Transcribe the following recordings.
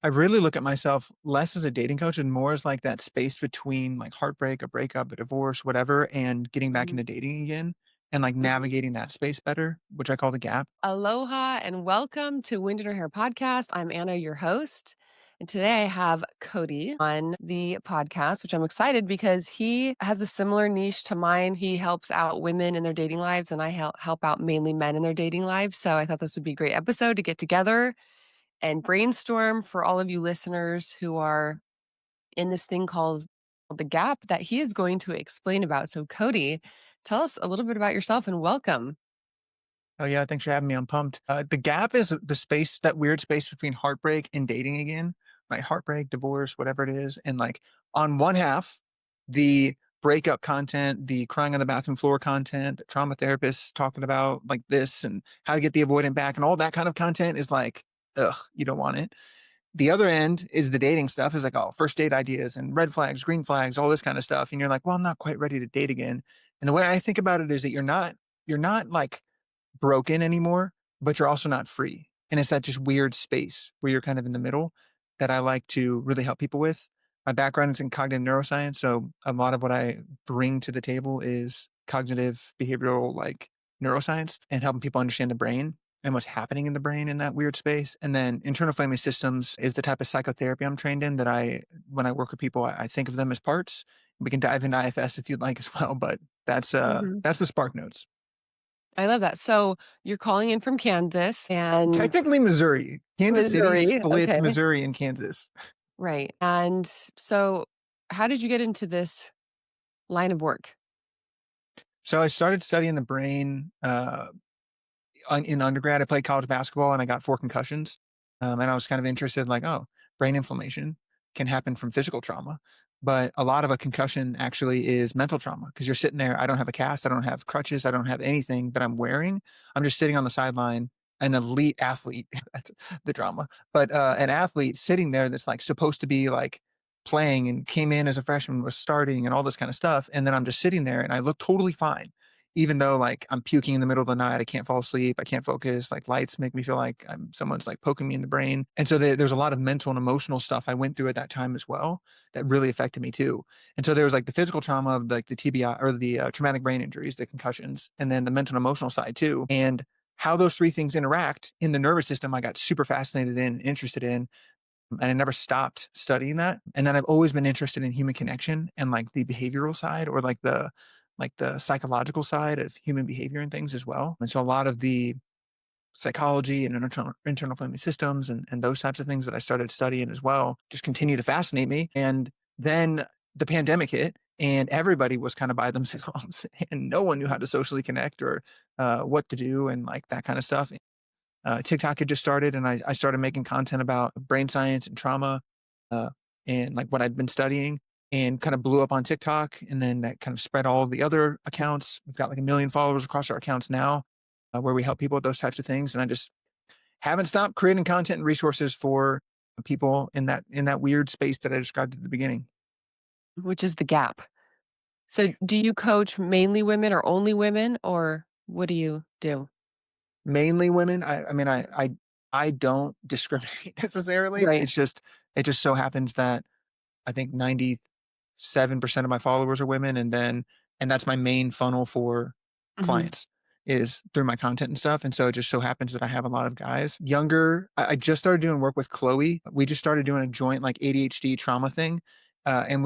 I really look at myself less as a dating coach and more as like that space between like heartbreak, a breakup, a divorce, whatever, and getting back Mhm, into dating again and like mhm. navigating that space better, which I call the gap. Aloha and welcome to Wind in Her Hair podcast. I'm Anna, your host. And today I have Cody on the podcast, which I'm excited because he has a similar niche to mine. He helps out women in their dating lives, and I help out mainly men in their dating lives. So I thought this would be a great episode to get together and brainstorm for all of you listeners who are in this thing called the gap that he is going to explain about. So, Cody, tell us a little bit about yourself and welcome. Oh yeah, thanks for having me. I'm pumped. The gap is the space, that weird space between heartbreak and dating again, right? Heartbreak, divorce, whatever it is. And like on one half, the breakup content, the crying on the bathroom floor content, the trauma therapists talking about like this and how to get the avoidant back and all that kind of content is like, ugh, you don't want it. The other end is the dating stuff is like, oh, first date ideas and red flags, green flags, all this kind of stuff. And you're like, well, I'm not quite ready to date again. And the way I think about it is that you're not like broken anymore, but you're also not free. And it's that just weird space where you're kind of in the middle that I like to really help people with. My background is in cognitive neuroscience. So a lot of what I bring to the table is cognitive behavioral, like neuroscience and helping people understand the brain and what's happening in the brain in that weird space. And then internal family systems is the type of psychotherapy I'm trained in that when I work with people, I think of them as parts. We can dive into IFS if you'd like as well, but Mhm. that's the spark notes. I love that. So you're calling in from Kansas and Technically Missouri. Kansas City Missouri. splits Okay. Missouri and Kansas. Right. And so how did you get into this line of work? So I started studying the brain in undergrad. I played college basketball and I got 4 concussions. And I was kind of interested, like, oh, brain inflammation can happen from physical trauma. But a lot of a concussion actually is mental trauma because you're sitting there. I don't have a cast. I don't have crutches. I don't have anything that I'm wearing. I'm just sitting on the sideline, an elite athlete. That's the drama. But an athlete sitting there that's like supposed to be like playing and came in as a freshman, was starting and all this kind of stuff. And then I'm just sitting there and I look totally fine even though like I'm puking in the middle of the night, I can't fall asleep, I can't focus, like lights make me feel like someone's like poking me in the brain. And so there's a lot of mental and emotional stuff I went through at that time as well that really affected me too. And so there was like the physical trauma of like the TBI or the traumatic brain injuries, the concussions, and then the mental and emotional side too. And how those three things interact in the nervous system, I got super fascinated in, interested in, and I never stopped studying that. And then I've always been interested in human connection and like the behavioral side or like the psychological side of human behavior and things as well. And so a lot of the psychology and internal family systems and those types of things that I started studying as well just continue to fascinate me. And then the pandemic hit and everybody was kind of by themselves and no one knew how to socially connect or what to do and like that kind of stuff. TikTok had just started, and I started making content about brain science and trauma, uh, and like what I'd been studying, and kind of blew up on TikTok. And then that kind of spread all of the other accounts. We've got like 1 million followers across our accounts now, where we help people with those types of things. And I just haven't stopped creating content and resources for people in that weird space that I described at the beginning. Which is the gap. So do you coach mainly women or only women or what do you do? Mainly women. I mean, I don't discriminate necessarily. Right. It just so happens that I think 97% of my followers are women. And that's my main funnel for Mhm. clients is through my content and stuff. And so it just so happens that I have a lot of guys younger. I just started doing work with Chloe. We just started doing a joint like ADHD trauma thing. And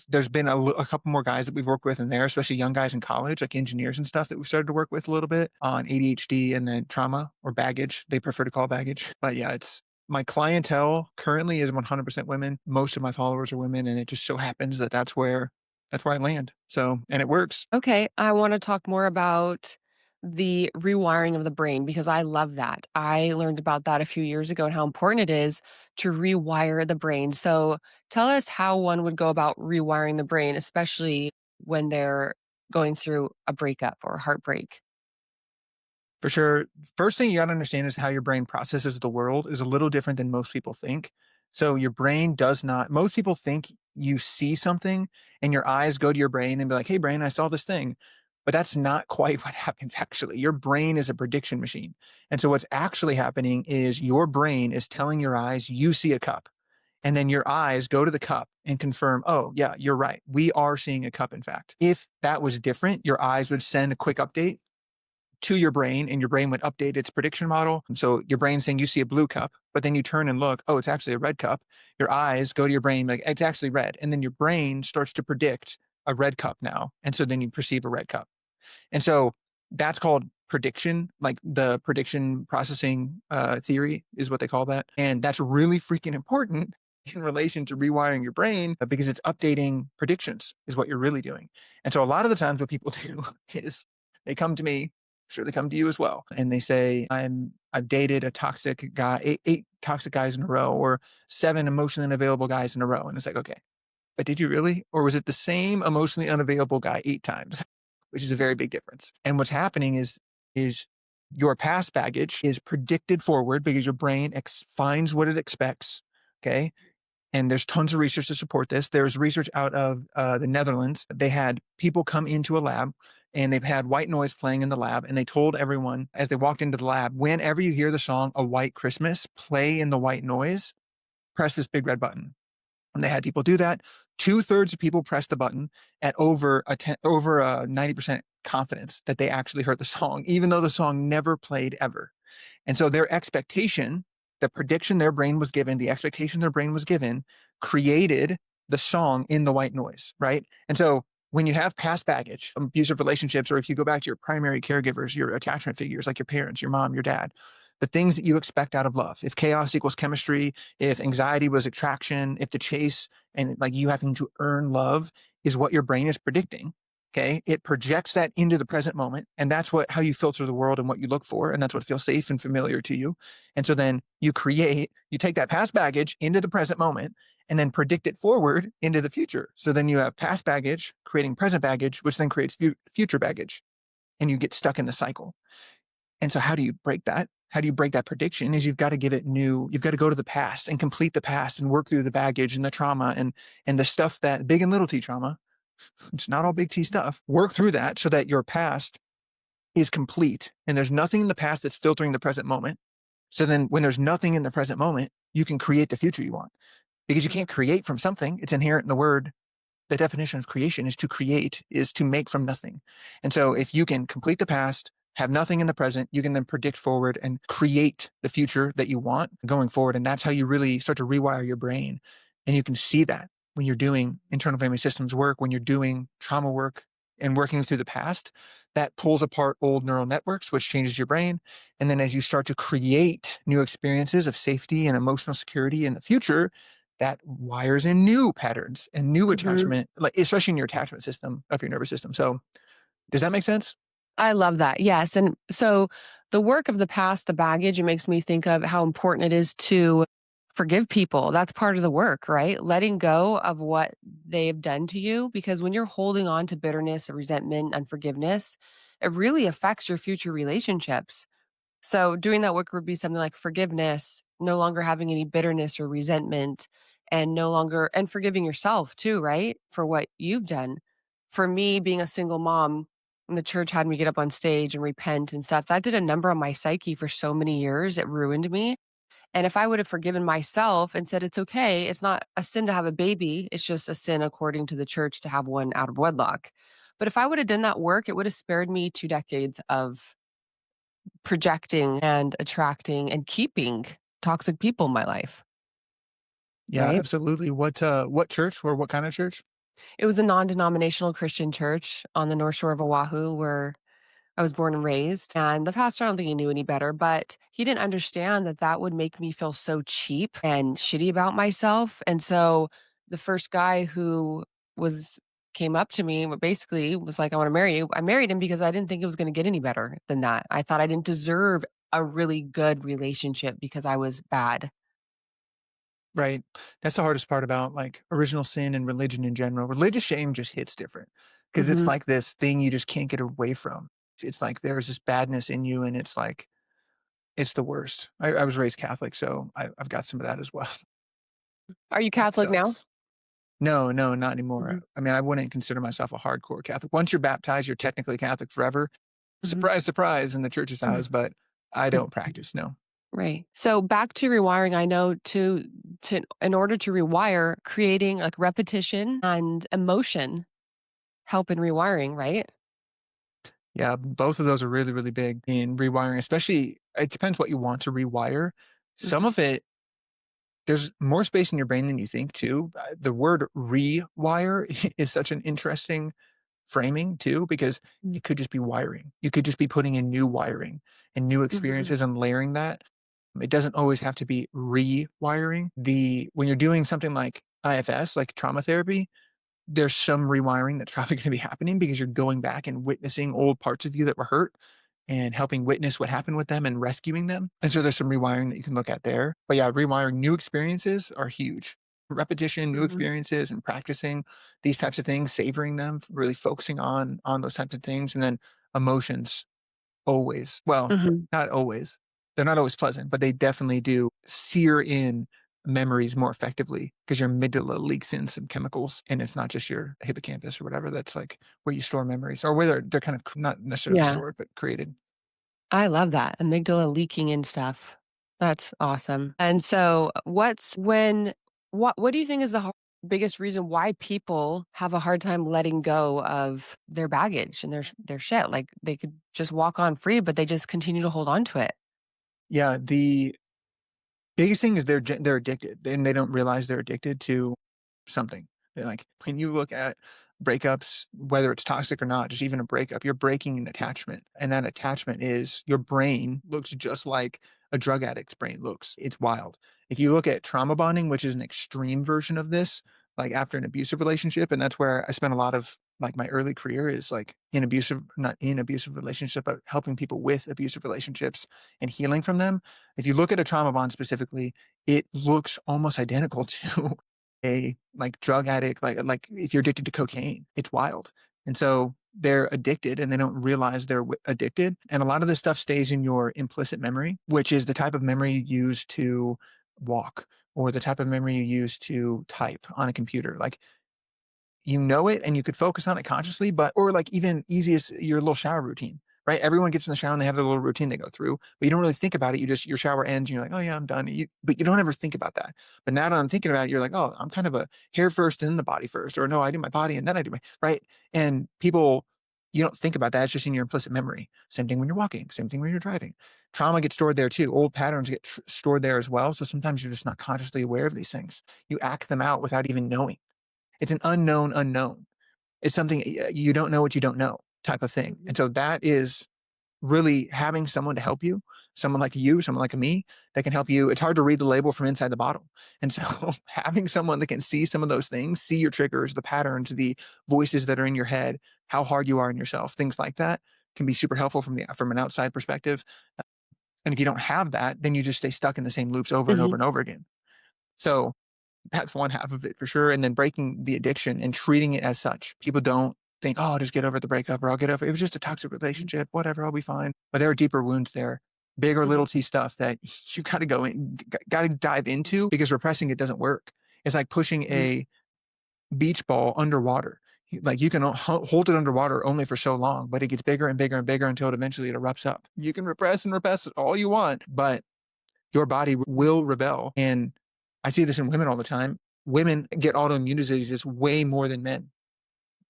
there's been a couple more guys that we've worked with in there, especially young guys in college, like engineers and stuff that we've started to work with a little bit on ADHD and then trauma or baggage. They prefer to call baggage. But yeah, it's my clientele currently is 100% women. Most of my followers are women, and it just so happens that that's where I land. So, and it works. Okay, I wanna talk more about the rewiring of the brain because I love that. I learned about that a few years ago and how important it is to rewire the brain. So, tell us how one would go about rewiring the brain, especially when they're going through a breakup or a heartbreak. For sure. First thing you got to understand is how your brain processes the world is a little different than most people think. So your brain does not, most people think you see something and your eyes go to your brain and be like, hey, brain, I saw this thing. But that's not quite what happens actually. Your brain is a prediction machine. And so what's actually happening is your brain is telling your eyes, you see a cup. And then your eyes go to the cup and confirm, oh, yeah, you're right. We are seeing a cup, in fact. If that was different, your eyes would send a quick update to your brain and your brain would update its prediction model. So your brain's saying you see a blue cup, but then you turn and look, oh, it's actually a red cup. Your eyes go to your brain, like it's actually red. And then your brain starts to predict a red cup now. And so then you perceive a red cup. And so that's called prediction, like the prediction processing theory is what they call that. And that's really freaking important in relation to rewiring your brain because it's updating predictions is what you're really doing. And so a lot of the times what people do is they come to me, sure they come to you as well, and they say, I've dated a toxic guy, eight toxic guys in a row, or 7 emotionally unavailable guys in a row. And it's like, okay, but did you really? Or was it the same emotionally unavailable guy 8 times? Which is a very big difference. And what's happening is your past baggage is predicted forward because your brain finds what it expects. Okay. And there's tons of research to support this. There's research out of the Netherlands. They had people come into a lab and they've had white noise playing in the lab. And they told everyone as they walked into the lab, whenever you hear the song A White Christmas play in the white noise, press this big red button. And they had people do that. 2/3 of people pressed the button at over a 90% confidence that they actually heard the song, even though the song never played ever. And so their expectation, the prediction their brain was given, the expectation their brain was given, created the song in the white noise, right? And so when you have past baggage, abusive relationships, or if you go back to your primary caregivers, your attachment figures like your parents, your mom, your dad, the things that you expect out of love. If chaos equals chemistry, if anxiety was attraction, if the chase and like you having to earn love is what your brain is predicting, okay, it projects that into the present moment. And that's how you filter the world and what you look for. And that's what feels safe and familiar to you. And so then you take that past baggage into the present moment and then predict it forward into the future. So then you have past baggage creating present baggage, which then creates future baggage. And you get stuck in the cycle. And so how do you break that? How do you break that prediction is you've got to give it you've got to go to the past and complete the past and work through the baggage and the trauma and the stuff that big and little T trauma. It's not all big T stuff. Work through that so that your past is complete and there's nothing in the past that's filtering the present moment. So then when there's nothing in the present moment, you can create the future you want because you can't create from something. It's inherent in the word. The definition of creation is to create, is to make from nothing. And so if you can complete the past, have nothing in the present, you can then predict forward and create the future that you want going forward. And that's how you really start to rewire your brain. And you can see that when you're doing internal family systems work, when you're doing trauma work and working through the past, that pulls apart old neural networks, which changes your brain. And then as you start to create new experiences of safety and emotional security in the future, that wires in new patterns and new Mhm. attachment, like especially in your attachment system of your nervous system. So does that make sense? I love that. Yes. And so the work of the past, the baggage, it makes me think of how important it is to forgive people. That's part of the work, right? Letting go of what they've done to you. Because when you're holding on to bitterness, resentment, unforgiveness, it really affects your future relationships. So doing that work would be something like forgiveness, no longer having any bitterness or resentment, and no longer, and forgiving yourself too, right? For what you've done. For me, being a single mom, and the church had me get up on stage and repent and stuff, that did a number on my psyche for so many years. It ruined me. And if I would have forgiven myself and said, it's okay, it's not a sin to have a baby, it's just a sin according to the church to have one out of wedlock. But if I would have done that work, it would have spared me 2 decades of projecting and attracting and keeping toxic people in my life, Yeah, right? absolutely. What church or what kind of church? It was a non-denominational Christian church on the North Shore of Oahu where I was born and raised, and the pastor, I don't think he knew any better, but he didn't understand that that would make me feel so cheap and shitty about myself, and so the first guy who was came up to me, basically was like, "I wanna marry you." I married him because I didn't think it was gonna get any better than that. I thought I didn't deserve a really good relationship because I was bad. Right. That's the hardest part about like original sin and religion in general. Religious shame just hits different because it's Mhm. like this thing you just can't get away from. It's like there's this badness in you and it's like, it's the worst. I was raised Catholic, so I've got some of that as well. Are you That Catholic now? sucks. No, no, not Mhm. anymore. I mean, I wouldn't consider myself a hardcore Catholic. Once you're baptized, you're technically Catholic forever. Mhm. Surprise, surprise in the church's eyes, but I don't practice, no. Right. So back to rewiring, I know to in order to rewire, creating like repetition and emotion help in rewiring, right? Yeah, both of those are really, really big in rewiring, especially it depends what you want to rewire. Some Mhm, of it, there's more space in your brain than you think too. The word rewire is such an interesting framing too, because mm, it could just be wiring. You could just be putting in new wiring and new mhm, experiences and layering that. It doesn't always have to be rewiring. When you're doing something like IFS, like trauma therapy, there's some rewiring that's probably going to be happening because you're going back and witnessing old parts of you that were hurt and helping witness what happened with them and rescuing them. And so there's some rewiring that you can look at there. But yeah, rewiring new experiences are huge. Repetition, new mhm, experiences, and practicing these types of things, savoring them, really focusing on those types of things, and then emotions always. Well, mhm. not always. They're not always pleasant, but they definitely do sear in memories more effectively because your amygdala leaks in some chemicals, and it's not just your hippocampus or whatever. That's like where you store memories, or where they're kind of not necessarily Yeah, stored, but created. I love that, amygdala leaking and stuff. That's awesome. And so what do you think is the biggest reason why people have a hard time letting go of their baggage and their shit? Like, they could just walk on free, but they just continue to hold on to it. Yeah, the biggest thing is they're addicted, and they don't realize they're addicted to something. They're like, when you look at breakups, whether it's toxic or not, just even a breakup, you're breaking an attachment. And that attachment is your brain looks just like a drug addict's brain looks. It's wild. If you look at trauma bonding, which is an extreme version of this, like after an abusive relationship, and that's where I spent a lot of like my early career is like not in abusive relationship, but helping people with abusive relationships and healing from them. If you look at a trauma bond specifically, it looks almost identical to a like drug addict, like if you're addicted to cocaine, it's wild. And so they're addicted and they don't realize they're addicted. And a lot of this stuff stays in your implicit memory, which is the type of memory you use to walk or the type of memory you use to type on a computer. Like you know it and you could focus on it consciously, but or like even easiest your little shower routine, right? Everyone gets in the shower and they have their little routine they go through, but you don't really think about it. You just your shower ends and you're like, oh yeah, I'm done. But you don't ever think about that. But now that I'm thinking about it, you're like, oh, I'm kind of a hair first and then the body first, or no, I do my body and then I do my right. And people, you don't think about that. It's just in your implicit memory. Same thing when you're walking. Same thing when you're driving. Trauma gets stored there too. Old patterns get stored there as well. So sometimes you're just not consciously aware of these things. You act them out without even knowing. It's an unknown unknown. It's something you don't know what you don't know type of thing. Mhm, And so that is really having someone to help you, someone like you, someone like me that can help you. It's hard to read the label from inside the bottle. And so having someone that can see some of those things, see your triggers, the patterns, the voices that are in your head, how hard you are on yourself, things like that can be super helpful from an outside perspective. And if you don't have that, then you just stay stuck in the same loops over and over mhm, and over again. So that's one half of it for sure, and then breaking the addiction and treating it as such. People don't think, "Oh, I'll just get over the breakup or I'll get over it was just a toxic mhm, relationship, whatever, I'll be fine." But there are deeper wounds there, big or mhm, little T stuff that you gotta go in gotta dive into because repressing it doesn't work. It's like pushing mhm. a beach ball underwater. Like, you can hold it underwater only for so long, but it gets bigger and bigger and bigger until eventually it erupts up. You can repress and repress all you want, but your body will rebel. And I see this in women all the time. Women get autoimmune diseases way more than men.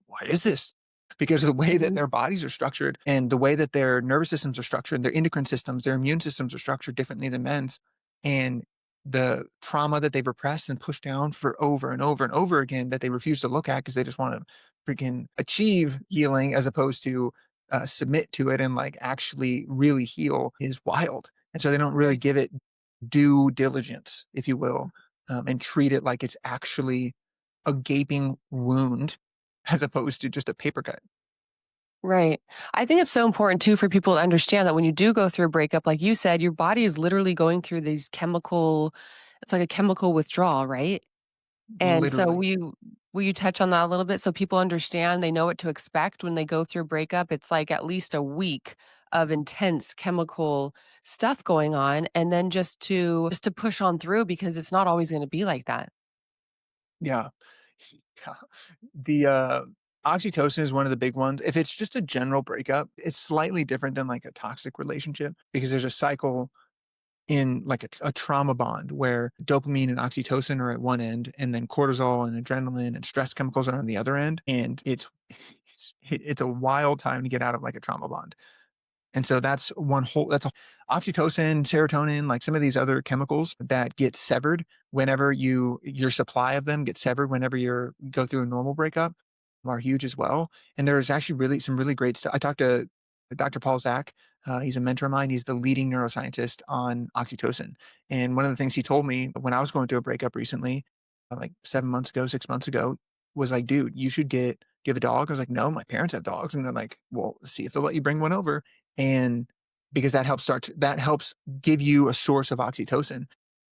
Why is this? Because of the way that Mhm. their bodies are structured and the way that their nervous systems are structured, their endocrine systems, their immune systems are structured differently than men's. And the trauma that they've repressed and pushed down for over and over and over again that they refuse to look at because they just want to freaking achieve healing as opposed to submit to it and like actually really heal is wild. And so they don't really Right. give it due diligence, if you will, and treat it like it's actually a gaping wound as opposed to just a paper cut. Right. I think it's so important too for people to understand that when you do go through a breakup, like you said, your body is literally going through these it's like a chemical withdrawal, right? And so Literally. will you touch on that a little bit so people understand, they know what to expect when they go through a breakup? It's like at least a week of intense chemical stuff going on, and then just to push on through because it's not always going to be like that. Yeah. Yeah. The oxytocin is one of the big ones. If it's just a general breakup, it's slightly different than like a toxic relationship because there's a cycle in like a trauma bond where dopamine and oxytocin are at one end, and then cortisol and adrenaline and stress chemicals are on the other end. And it's a wild time to get out of like a trauma bond. And so that's one whole that's a oxytocin, serotonin, like some of these other chemicals that get severed whenever your supply of them gets severed whenever you go through a normal breakup are huge as well. And there's actually really some really great stuff. I talked to Dr. Paul Zak. He's a mentor of mine. He's the leading neuroscientist on oxytocin. And one of the things he told me when I was going through a breakup recently, like 7 months ago, 6 months ago, was like, dude, you should get, do you have a dog? I was like, no, my parents have dogs. And they're like, well, see if they'll let you bring one over. And because that helps give you a source of oxytocin.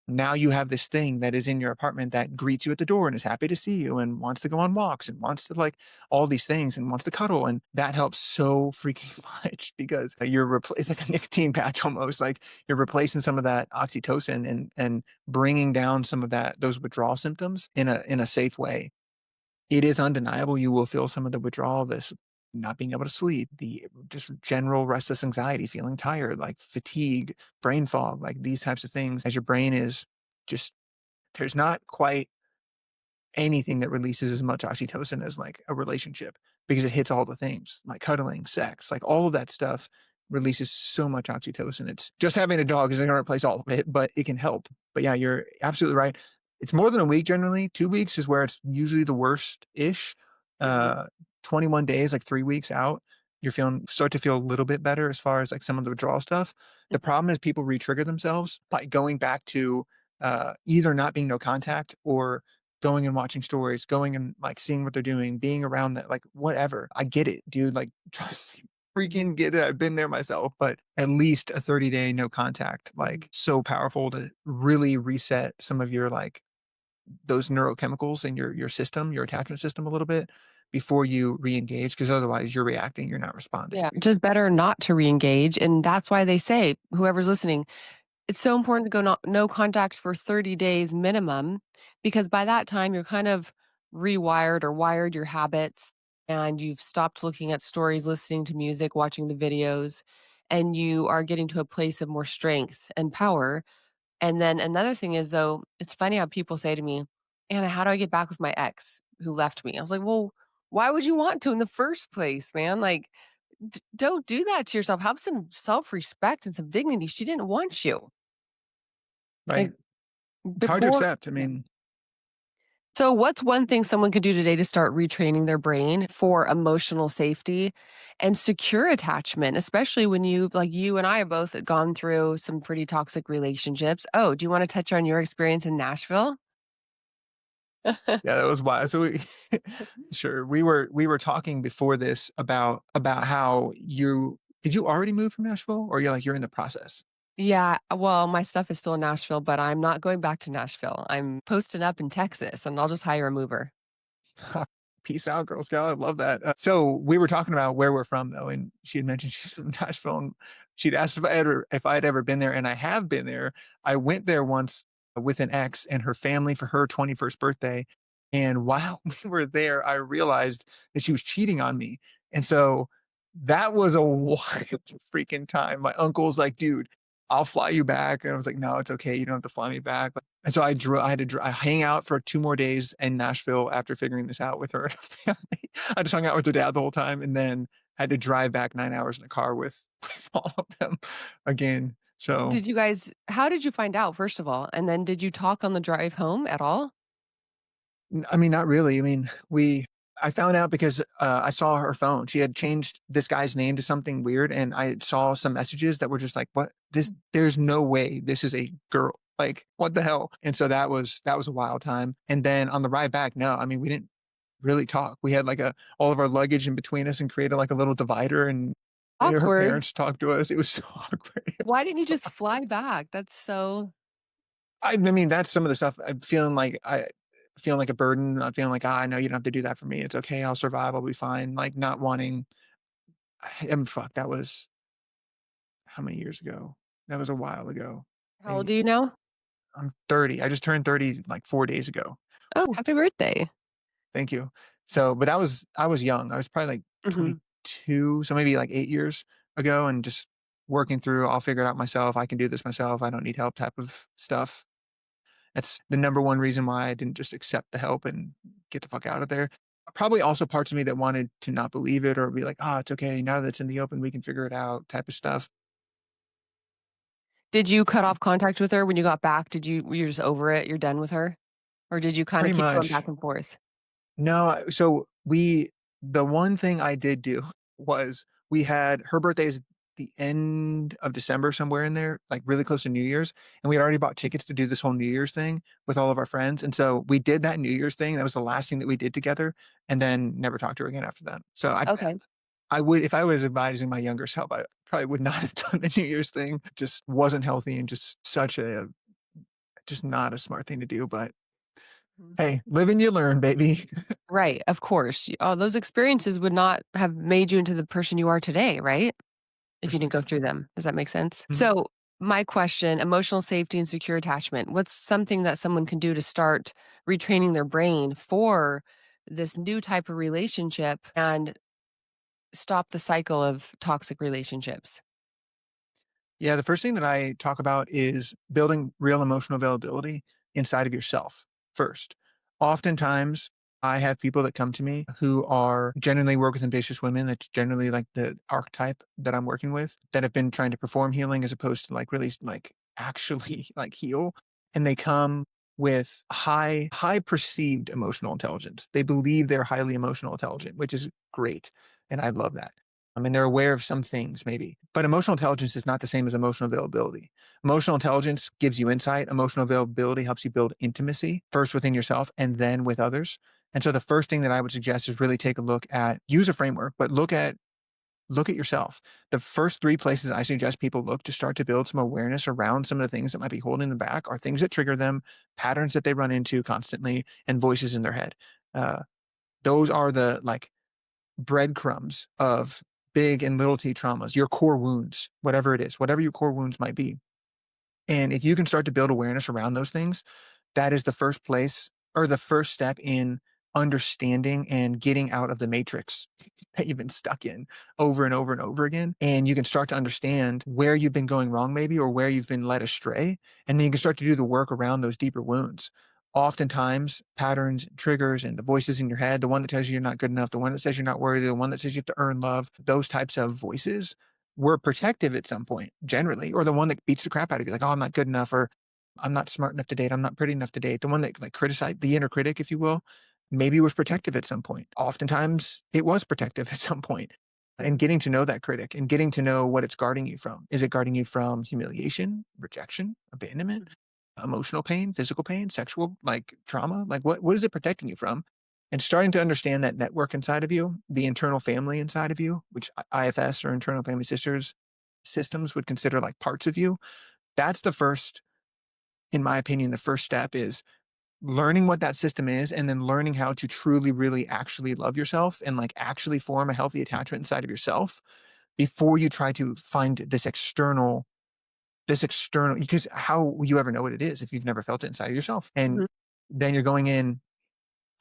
Now you have this thing that is in your apartment that greets you at the door and is happy to see you and wants to go on walks and wants to like all these things and wants to cuddle. And that helps so freaking much because it's like a nicotine patch almost. Like you're replacing some of that oxytocin and bringing down some of those withdrawal symptoms in a safe way. It is undeniable you will feel some of the withdrawal, this not being able to sleep, the just general restless anxiety, feeling tired, like fatigue, brain fog, like these types of things as your brain is just there's not quite anything that releases as much oxytocin as like a relationship because it hits all the things like cuddling, sex, like all of that stuff releases so much oxytocin. It's just having a dog isn't going to replace all of it, but it can help. But yeah, you're absolutely right. It's more than a week generally. 2 weeks is where it's usually the worst ish. Mhm. Uh, 21 days, like 3 weeks out, start to feel a little bit better as far as like some of the withdrawal stuff. The problem is people re-trigger themselves by going back to either not being no contact or going and watching stories, going and like seeing what they're doing, being around that, like whatever. I get it, dude. Like, trust me, freaking get it. I've been there myself, but at least a 30-day no contact, like so powerful to really reset some of your like those neurochemicals in your system, your attachment system a little bit before you re-engage. Cause otherwise you're reacting, you're not responding. Yeah, just better not to reengage, and that's why they say, whoever's listening, it's so important to go no contact for 30 days minimum, because by that time you're kind of rewired or wired your habits, and you've stopped looking at stories, listening to music, watching the videos, and you are getting to a place of more strength and power. And then another thing is, though, it's funny how people say to me, Anna, how do I get back with my ex who left me? I was like, well, why would you want to in the first place, man? Like, don't do that to yourself. Have some self respect and some dignity. She didn't want you. Right. Like, It's hard to before. accept. I Yeah. mean, So, what's one thing someone could do today to start retraining their brain for emotional safety and secure attachment, especially when like you and I have both gone through some pretty toxic relationships? Oh, do you want to touch on your experience in Nashville? yeah, that was wild. So sure, we were talking before this about how did you already move from Nashville or you're in the process? Yeah, well, my stuff is still in Nashville, but I'm not going back to Nashville. I'm posting up in Texas, and I'll just hire a mover. Peace out, Girl Scout. I love that. So we were talking about where we're from, though, and she had mentioned she's from Nashville, and she'd asked if I had ever been there, and I have been there. I went there once with an ex and her family for her 21st birthday, and while we were there, I realized that she was cheating on me, and so that was a wild freaking time. My uncle's like, "Dude, I'll fly you back," and I was like, "No, it's okay. You don't have to fly me back." And so I had to I hang out for 2 more days in Nashville after figuring this out with her and her family. I just hung out with her dad the whole time and then had to drive back 9 hours in a car with with all of them again. So, How did you find out, first of all? And then did you talk on the drive home at all? I mean, not really. I mean, I found out because, I saw her phone. She had changed this guy's name to something weird, and I saw some messages that were just like, "What? There's no way this is a girl. Like, what the hell?" And so that was a wild time. And then on the ride back, no, I mean, we didn't really talk. We had like all of our luggage in between us and created like a little divider, and her Awkward. parents talked to us. It was so awkward. It was Why didn't you so just fly back? That's so. I mean, that's some of the stuff I'm feeling like I feeling like a burden. I'm feeling like, I know you don't have to do that for me. It's okay. I'll survive. I'll be fine." Like not wanting, fuck, that was how many years ago? That was a while ago. How old And are you now? I'm 30. I just turned 30 like 4 days ago. Oh, Whew, happy birthday. thank you. So, but I was young. I was probably like Mhm. 22. So maybe like 8 years ago. And just working through, I'll figure it out myself. I can do this myself. I don't need help type of stuff. That's the number one reason why I didn't just accept the help and get the fuck out of there. Probably also parts of me that wanted to not believe it or be like, "Oh, it's okay. Now that it's in the open, we can figure it out," type of stuff. Did you cut off contact with her when you got back? Did you were you just over it, you're done with her? Or did you kinda Pretty keep going much. back and forth? No, the one thing I did do was we had her birthday is the end of December, somewhere in there, like really close to New Year's, and we had already bought tickets to do this whole New Year's thing with all of our friends, and so we did that New Year's thing. That was the last thing that we did together, and then never talked to her again after that. So Okay. I would, if I was advising my younger self, I probably would not have done the New Year's thing. Just wasn't healthy and just such a just not a smart thing to do. But Mhm. hey, live and you learn, baby. Right, of course. Those experiences would not have made you into the person you are today, right? If you didn't go through Precisely. them. Does that make sense? Mhm. So, my question, emotional safety and secure attachment. What's something that someone can do to start retraining their brain for this new type of relationship and stop the cycle of toxic relationships? Yeah, the first thing that I talk about is building real emotional availability inside of yourself first. Oftentimes, I have people that come to me who are generally work with ambitious women. That's generally like the archetype that I'm working with that have been trying to perform healing as opposed to like really like actually like heal. And they come with high perceived emotional intelligence. They believe they're highly emotional intelligent, which is great. And I love that. I mean, they're aware of some things maybe, but emotional intelligence is not the same as emotional availability. Emotional intelligence gives you insight. Emotional availability helps you build intimacy first within yourself and then with others. And so the first thing that I would suggest is really take a look at, use a framework, but look at yourself. The first three places I suggest people look to start to build some awareness around some of the things that might be holding them back are things that trigger them, patterns that they run into constantly, and voices in their head. Uh, those are the like breadcrumbs of big and little t traumas, your core wounds, whatever it is, whatever your core wounds might be. And if you can start to build awareness around those things, that is the first place or the first step in understanding and getting out of the matrix that you've been stuck in over and over and over again. And you can start to understand where you've been going wrong, maybe, or where you've been led astray. And then you can start to do the work around those deeper wounds. Oftentimes, patterns, triggers, and the voices in your head, the one that tells you you're not good enough, the one that says you're not worthy, the one that says you have to earn love, those types of voices were protective at some point, generally, or the one that beats the crap out of you, like, oh, I'm not good enough, or I'm not smart enough to date. I'm not pretty enough to date. The one that like criticized the inner critic, if you will, maybe was protective at some point. Oftentimes it was protective at some point. And getting to know that critic and getting to know what it's guarding you from. Is it guarding you from humiliation, rejection, abandonment, emotional pain, physical pain, sexual like trauma? Like what is it protecting you from? And starting to understand that network inside of you, the internal family inside of you, which IFS or internal family sisters systems would consider like parts of you. That's the first, in my opinion, the first step is learning what that system is and then learning how to truly, really actually love yourself and like actually form a healthy attachment inside of yourself before you try to find this external, because how will you ever know what it is if you've never felt it inside of yourself? And Mhm. then you're going in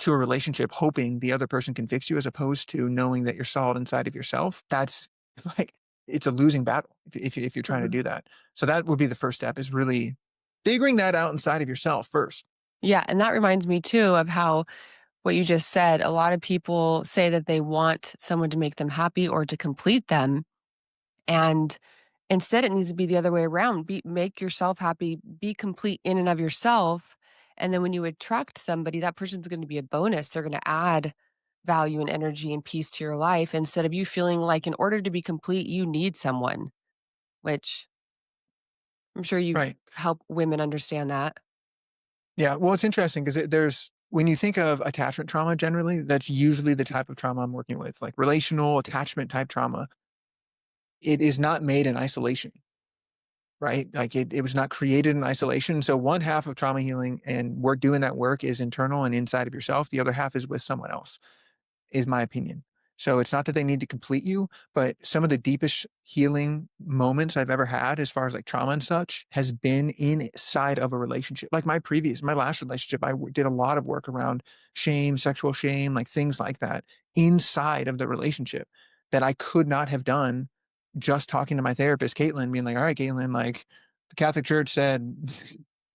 to a relationship hoping the other person can fix you as opposed to knowing that you're solid inside of yourself. That's like, it's a losing battle if you're trying to Mhm. do that. So that would be the first step is really figuring that out inside of yourself first. Yeah, and that reminds me too of how what you just said, a lot of people say that they want someone to make them happy or to complete them, and instead it needs to be the other way around. Make yourself happy, be complete in and of yourself, and then when you attract somebody, that person's gonna be a bonus. They're gonna add value and energy and peace to your life instead of you feeling like in order to be complete, you need someone, which I'm sure you've Right. helped women understand that. Yeah, well, it's interesting because there's when you think of attachment trauma generally, that's usually the type of trauma I'm working with, like relational attachment type trauma. It is not made in isolation, right? Like it was not created in isolation. So one half of trauma healing and work doing that work is internal and inside of yourself. The other half is with someone else, is my opinion. So it's not that they need to complete you, but some of the deepest healing moments I've ever had as far as like trauma and such has been inside of a relationship. Like my last relationship, did a lot of work around shame, sexual shame, like things like that inside of the relationship that I could not have done just talking to my therapist, Caitlin, being like, all right, Caitlin, like the Catholic Church said,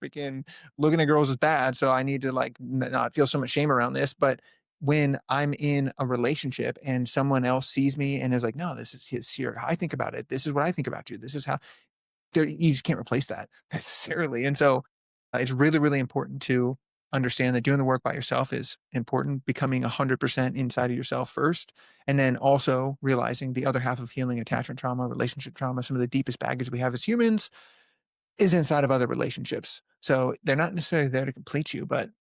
freaking looking at girls is bad. So I need to like not feel so much shame around this. But when I'm in a relationship and someone else sees me and is like, no, this is his here. I think about it. This is what I think about you. This is how you just can't replace that necessarily. And so it's really, really important to understand that doing the work by yourself is important, becoming 100% inside of yourself first. And then also realizing the other half of healing attachment trauma, relationship trauma, some of the deepest baggage we have as humans is inside of other relationships. So they're not necessarily there to complete you, but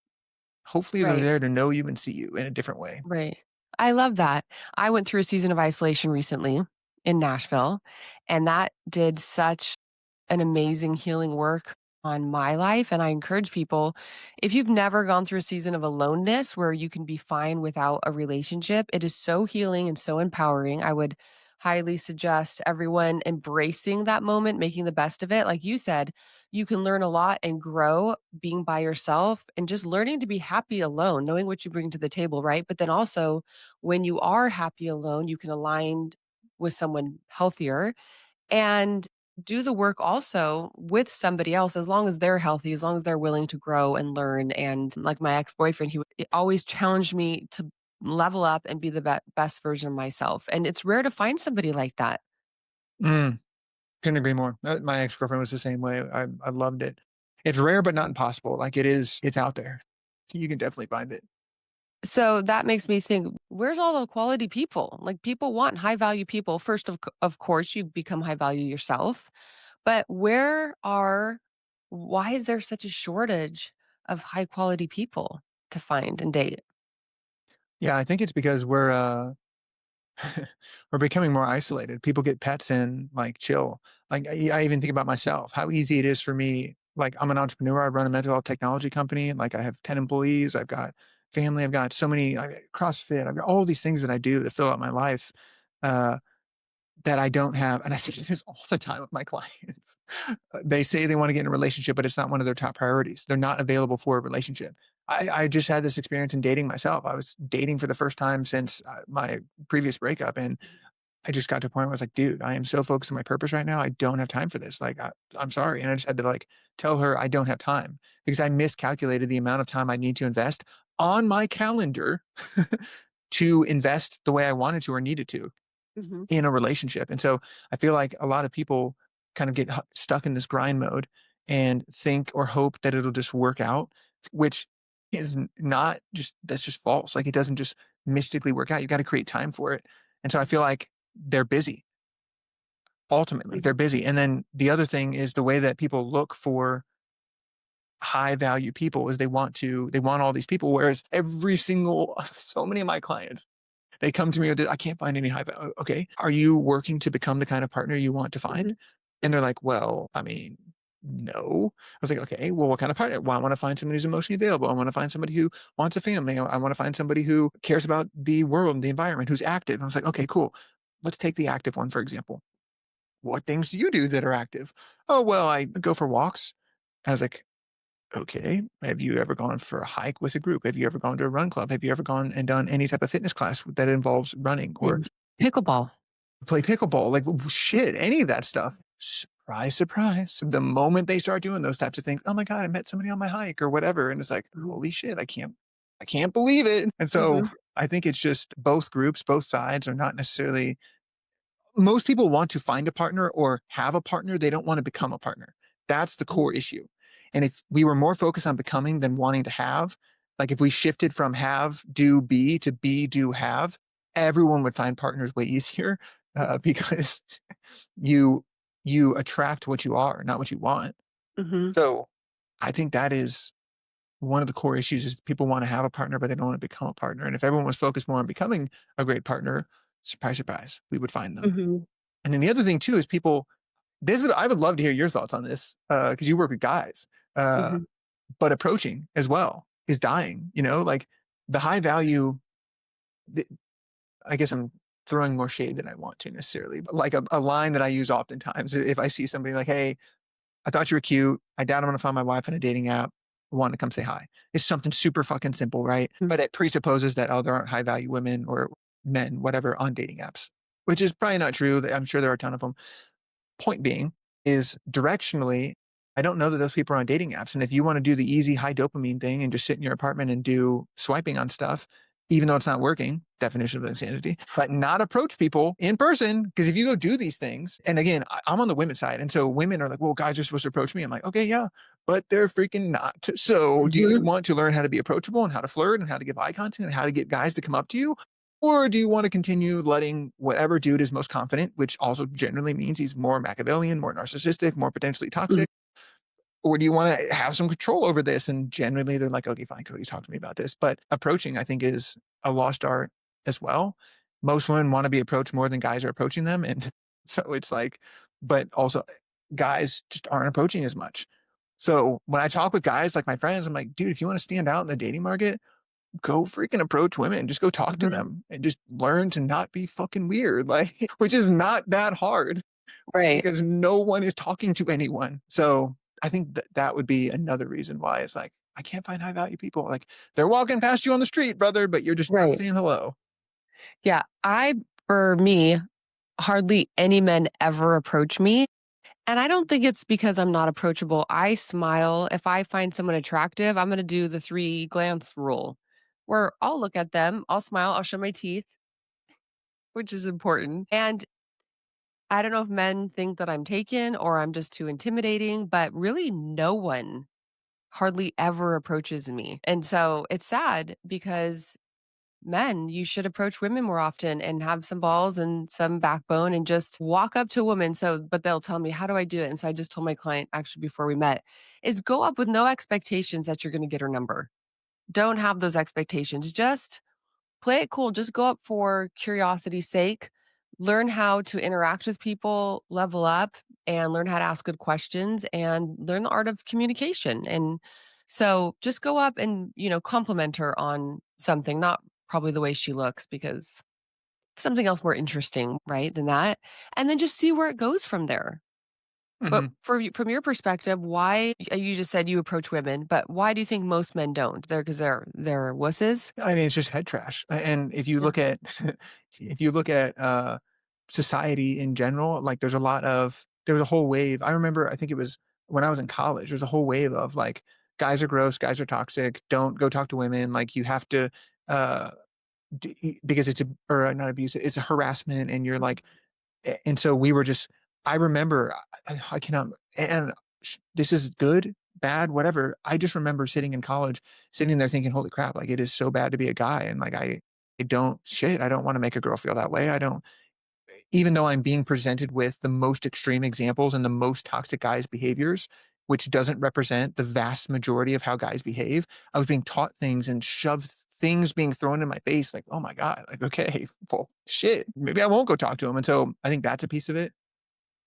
hopefully they're Right. there to know you and see you in a different way. Right. I love that. I went through a season of isolation recently in Nashville, and that did such an amazing healing work on my life. And I encourage people, if you've never gone through a season of aloneness where you can be fine without a relationship, it is so healing and so empowering. I would highly suggest everyone embracing that moment, making the best of it. Like you said, you can learn a lot and grow being by yourself and just learning to be happy alone, knowing what you bring to the table, right? But then also, when you are happy alone, you can align with someone healthier and do the work also with somebody else as long as they're healthy, as long as they're willing to grow and learn. And like my ex-boyfriend, he always challenged me to level up and be the best version of myself. And it's rare to find somebody like that. Mm, couldn't agree more. My ex girlfriend was the same way. I loved it. It's rare, but not impossible. Like it is, it's out there. You can definitely find it. So that makes me think, where's all the quality people? Like people want high value people. First of course, you become high value yourself. But why is there such a shortage of high quality people to find and date? Yeah, I think it's because we're becoming more isolated. People get pets and like chill. Like I even think about myself, how easy it is for me. Like I'm an entrepreneur. I run a mental health technology company. Like I have 10 employees. I've got family. I've got so many, I got CrossFit. I've got all these things that I do to fill out my life. Uh, that I don't have, and I see this all the time with my clients. They say they want to get in a relationship, but it's not one of their top priorities. They're not available for a relationship. I just had this experience in dating myself. I was dating for the first time since my previous breakup, and I just got to a point where I was like, dude, I am so focused on my purpose right now. I don't have time for this. Like, I'm sorry. And I just had to like tell her I don't have time because I miscalculated the amount of time I need to invest on my calendar to invest the way I wanted to or needed to Mhm. in a relationship. And so I feel like a lot of people kind of get stuck in this grind mode and think or hope that it'll just work out, which is not just, that's just false. Like it doesn't just mystically work out. You got to create time for it. And so I feel like they're busy. Ultimately, they're Mhm. busy. And then the other thing is the way that people look for high value people is they want all these people. Whereas every single, so many of my clients, they come to me with, I can't find any high value. Okay. Are you working to become the kind of partner you want to find? Mhm. And they're like, well, I mean, no. I was like, okay, well, what kind of partner? Well, I want to find somebody who's emotionally available. I want to find somebody who wants a family. I want to find somebody who cares about the world and the environment, who's active. I was like, okay, cool. Let's take the active one, for example. What things do you do that are active? Oh, well, I go for walks. I was like, okay. Have you ever gone for a hike with a group? Have you ever gone to a run club? Have you ever gone and done any type of fitness class that involves running or And pickleball. play pickleball? Like shit, any of that stuff. Surprise, surprise. The moment they start doing those types of things, oh my God, I met somebody on my hike or whatever. And it's like, Mhm. holy shit, I can't believe it. And so Mhm. I think it's just both groups, both sides are not necessarily most people want to find a partner or have a partner. They don't want to become a partner. That's the core issue. And if we were more focused on becoming than wanting to have, like if we shifted from have, do, be to be, do, have, everyone would find partners way easier because you you attract what you are, not what you want. Mhm. So I think that is one of the core issues is people want to have a partner, but they don't want to become a partner. And if everyone was focused more on becoming a great partner, surprise, surprise, we would find them. Mhm. And then the other thing too is people. This is I would love to hear your thoughts on this because you work with guys, uh, Mhm. but approaching as well is dying. You know, like the high value. The, I guess I'm throwing more shade than I want to necessarily, but like a line that I use oftentimes if I see somebody like, "Hey, I thought you were cute. I doubt I'm gonna find my wife in a dating app. I want to come say hi." It's something super fucking simple, right? Mhm. But it presupposes that there aren't high value women or men, whatever, on dating apps. which is probably not true. I'm sure there are a ton of them. Point being is directionally, I don't know that those people are on dating apps. And if you want to do the easy high dopamine thing and just sit in your apartment and do swiping on stuff, even though it's not working, definition of insanity, but not approach people in person. Because if you go do these things, and again, I'm on the women's side. And so women are like, well, guys are supposed to approach me. I'm like, okay, yeah, but they're freaking not. So do you Mhm. want to learn how to be approachable and how to flirt and how to give eye contact and how to get guys to come up to you? Or do you want to continue letting whatever dude is most confident, which also generally means he's more Machiavellian, more narcissistic, more potentially Mhm. toxic? Or do you want to have some control over this? And generally they're like, okay, fine, Cody, talk to me about this. But approaching, I think, is a lost art as well. Most women want to be approached more than guys are approaching them. And so it's like, but also guys just aren't approaching as much. So when I talk with guys like my friends, I'm like, dude, if you want to stand out in the dating market, go freaking approach women. Just go talk to Mhm. them and just learn to not be fucking weird. Like, which is not that hard Right. because no one is talking to anyone. So I think that that would be another reason why it's like, I can't find high value people. Like they're walking past you on the street, brother, but you're just not Right. saying hello. Yeah. For me, hardly any men ever approach me. And I don't think it's because I'm not approachable. I smile. If I find someone attractive, I'm going to do the three glance rule where I'll look at them, I'll smile, I'll show my teeth, which is important. And I don't know if men think that I'm taken or I'm just too intimidating, but really no one hardly ever approaches me. And so it's sad because men, you should approach women more often and have some balls and some backbone and just walk up to a woman. So, but they'll tell me, how do I do it? And so I just told my client actually before we met is go up with no expectations that you're going to get her number. Don't have those expectations. Just play it cool. Just go up for curiosity's sake. Learn how to interact with people, level up, and learn how to ask good questions and learn the art of communication. And so just go up and, compliment her on something, not probably the way she looks, because something else more interesting, right, than that. And then just see where it goes from there. But Mhm. from your perspective, why you just said you approach women, but why do you think most men don't? They're because they're wusses? I mean, it's just head trash. And if you Yeah. look at, if you look at, society in general, like there was a whole wave. I remember, I think it was when I was in college, there's a whole wave of like, guys are gross, guys are toxic, don't go talk to women. Like you have to, uh, because it's a, or not abuse, it's a harassment and you're Mhm. like, and so we were just, I remember, I cannot, and this is good, bad, whatever. I just remember sitting in college, sitting there thinking, holy crap, like it is so bad to be a guy. And like, I don't shit. I don't want to make a girl feel that way. I don't, even though I'm being presented with the most extreme examples and the most toxic guys' behaviors, which doesn't represent the vast majority of how guys behave, I was being taught things and shoved things being thrown in my face like, oh my God, like, okay, well, shit, maybe I won't go talk to him. And so I think that's a piece of it.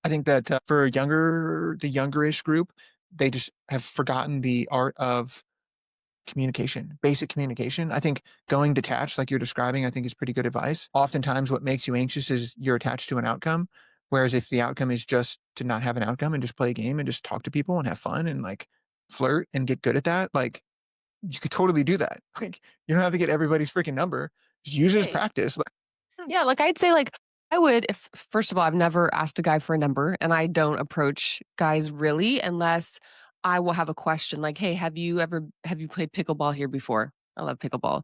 I think that for the youngerish group, they just have forgotten the art of communication, basic communication. I think going detached, like you're describing, I think is pretty good advice. Oftentimes, what makes you anxious is you're attached to an outcome. Whereas if the outcome is just to not have an outcome and just play a game and just talk to people and have fun and like flirt and get good at that, like you could totally do that. Like you don't have to get everybody's freaking number. Just use it as Right. practice. Like, Yeah, like, I'd say, like, I would if first of all, I've never asked a guy for a number, and I don't approach guys really unless I will have a question like, "Hey, have you played pickleball here before?" I love pickleball.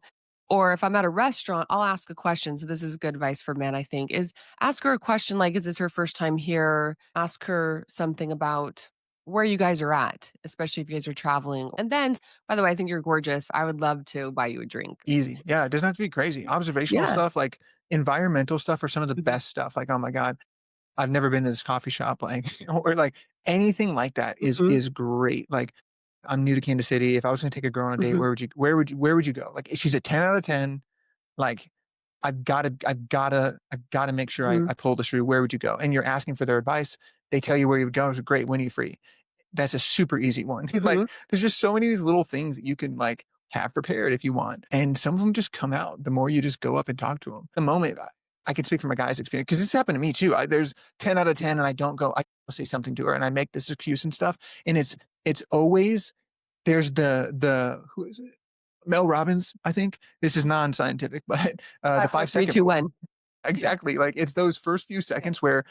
Or if I'm at a restaurant, I'll ask a question, so this is good advice for men, I think, is ask her a question like, "Is this her first time here?" Ask her something about where you guys are at, especially if you guys are traveling, and then, by the way, I think you're gorgeous. I would love to buy you a drink. easy. Yeah, it doesn't have to be crazy. Observational Yeah. stuff, like environmental stuff, are some of the Mhm. best stuff. Like, oh my God, I've never been to this coffee shop, like, or like anything like that Mhm. is great. Like, I'm new to Kansas City. If I was gonna take a girl on a date, Mhm. where would you go? Like, she's a 10 out of 10. Like, I've gotta make sure Mhm. I pull this through. Where would you go? And you're asking for their advice. They tell you where you would go. It's great. When are you free? That's a super easy one. Like, Mhm. there's just so many of these little things that you can like have prepared if you want. And some of them just come out the more you just go up and talk to them. The moment I can speak from a guy's experience because this happened to me too. There's 10 out of 10 and I don't go, I say something to her and I make this excuse and stuff. And it's always, there's who is it? Mel Robbins, I think. This is non-scientific, but the 5, 4, 3, 5 second 2, rule. 1. Yeah. exactly. Like it's those first few seconds where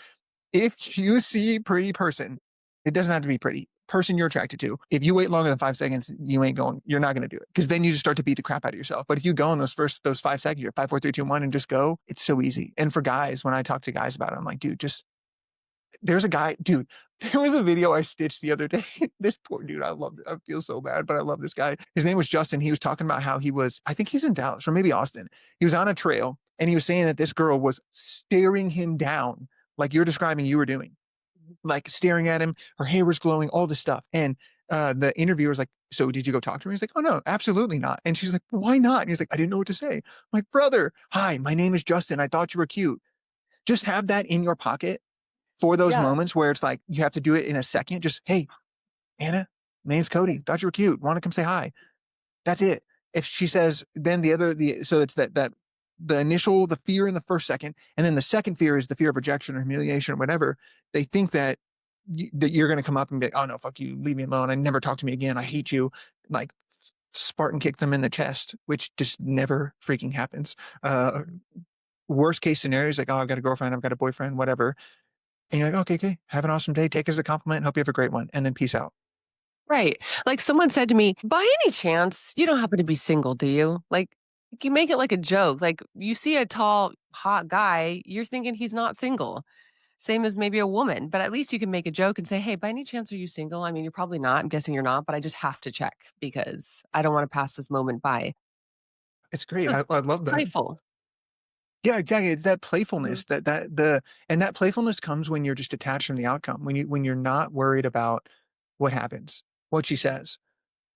if you see pretty person, it doesn't have to be pretty person you're attracted to. If you wait longer than 5 seconds, you ain't going. You're not going to do it because then you just start to beat the crap out of yourself. But if you go in those 5 seconds, you're 5, 4, 3, 2, 1, and just go. It's so easy. And for guys, when I talk to guys about it, I'm like, dude, just there's a guy, dude. There was a video I stitched the other day. This poor dude, I love it. I feel so bad, but I love this guy. His name was Justin. He was talking about how he was, I think he's in Dallas or maybe Austin. He was on a trail and he was saying that this girl was staring him down, like you're describing you were doing, like staring at him. Her hair was glowing, all this stuff. And the interviewer was like, "So did you go talk to her?" He's like, "Oh no, absolutely not." And she's like, "Why not?" And he's like, "I didn't know what to say." I'm like, brother, hi, my name is Justin. I thought you were cute. Just have that in your pocket for those Yeah. moments where it's like you have to do it in a second. Just, hey, Anna, my name's Cody. Thought you were cute. Want to come say hi? That's it. If she says, then so it's that the initial, the fear in the first second, and then the second fear is the fear of rejection or humiliation or whatever. They think that that you're going to come up and be like, oh no, fuck you, leave me alone. I never talk to me again. I hate you. Like Spartan kick them in the chest, which just never freaking happens. Uh, Worst case scenario is like, oh, I've got a girlfriend, I've got a boyfriend, whatever. And you're like, okay, okay, have an awesome day. Take it as a compliment. Hope you have a great one. And then peace out. Right. Like someone said to me, by any chance, you don't happen to be single, do you? Like, you make it like a joke. Like, you see a tall, hot guy, you're thinking he's not single. Same as maybe a woman, but at least you can make a joke and say, hey, by any chance, are you single? I mean, you're probably not. I'm guessing you're not, but I just have to check because I don't want to pass this moment by. It's great. So I it's love that. playful. Yeah, exactly. It's that Mhm. playfulness and that playfulness comes when you're just detached from the outcome, when you're not worried about what happens, what she says.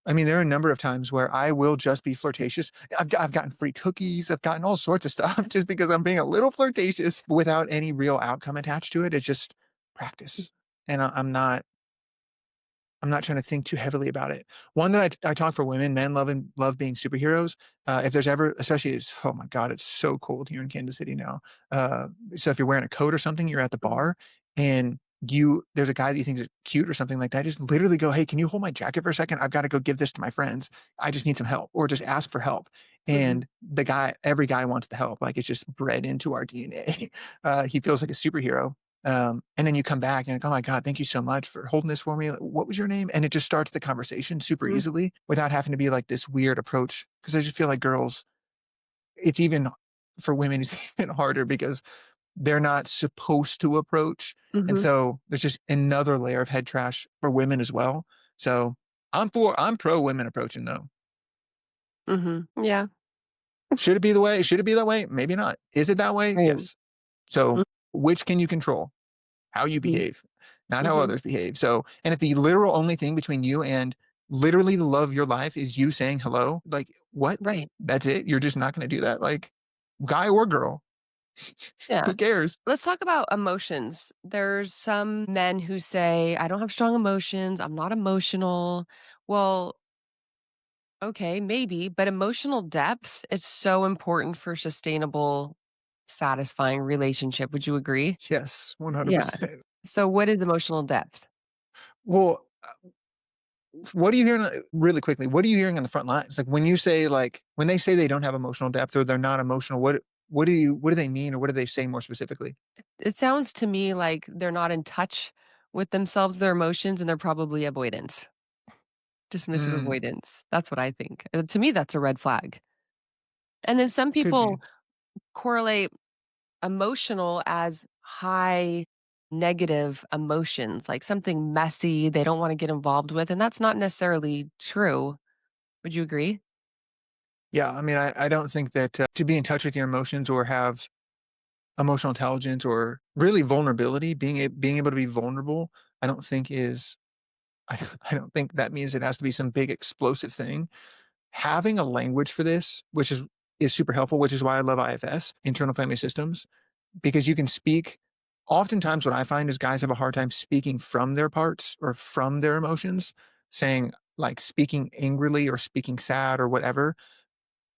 I mean, there are a number of times where I will just be flirtatious. I've gotten free cookies. I've gotten all sorts of stuff just because I'm being a little flirtatious without any real outcome attached to it. It's just practice. And I'm not trying to think too heavily about it. One that I talk for women, men love being superheroes. If there's ever, especially, oh my god, it's so cold here in Kansas City now. So if you're wearing a coat or something, you're at the Mhm. bar, and there's a guy that you think is cute or something like that. Just literally go, hey, can you hold my jacket for a second? I've got to go give this to my friends. I just need some help, or just ask for help. Mhm. And every guy wants the help. Like it's just bred into our DNA. He feels like a superhero, and then you come back and you're like, oh my God, thank you so much for holding this for me. Like, what was your name? And it just starts the conversation super Mhm. easily without having to be like this weird approach. Cause I just feel like girls, it's even for women, it's even harder because they're not supposed to approach. And Mhm. so there's just another layer of head trash for women as well. So I'm pro women approaching though. Mhm. Yeah. Should it be the way? Should it be that way? Maybe not. Is it that way? Right. Yes. So which can you control? How you Mhm. behave, not how Mhm. others behave. So, and if the literal only thing between you and literally the love of your life is you saying hello, like what? Right. That's it. You're just not going to do that. Like guy or girl, Yeah. who cares? Let's talk about emotions. There's some men who say, I don't have strong emotions. I'm not emotional. Well, okay, maybe, but emotional depth is so important for sustainable, satisfying relationship. Would you agree? Yes, Yeah. 100%. So what is emotional depth? Well, what are you hearing really quickly? What are you hearing on the front lines? Like when you say like when they say they don't have emotional depth or they're not emotional, what do they mean or what do they say more specifically? It sounds to me like they're not in touch with themselves, their emotions, and they're probably avoidant, dismissive Mm, avoidance. That's what I think. To me, that's a red flag. And then some could be. people correlate emotional as high negative emotions, like something messy they don't want to get involved with. And that's not necessarily true. Would you agree? Yeah, I mean, I don't think that to be in touch with your emotions or have emotional intelligence or really vulnerability, being able to be vulnerable, I don't think is I don't think that means it has to be some big explosive thing. Having a language for this, which is super helpful, which is why I love IFS, internal family systems, because you can speak. Oftentimes, what I find is guys have a hard time speaking from their parts or from their emotions, saying like speaking angrily or speaking sad or whatever.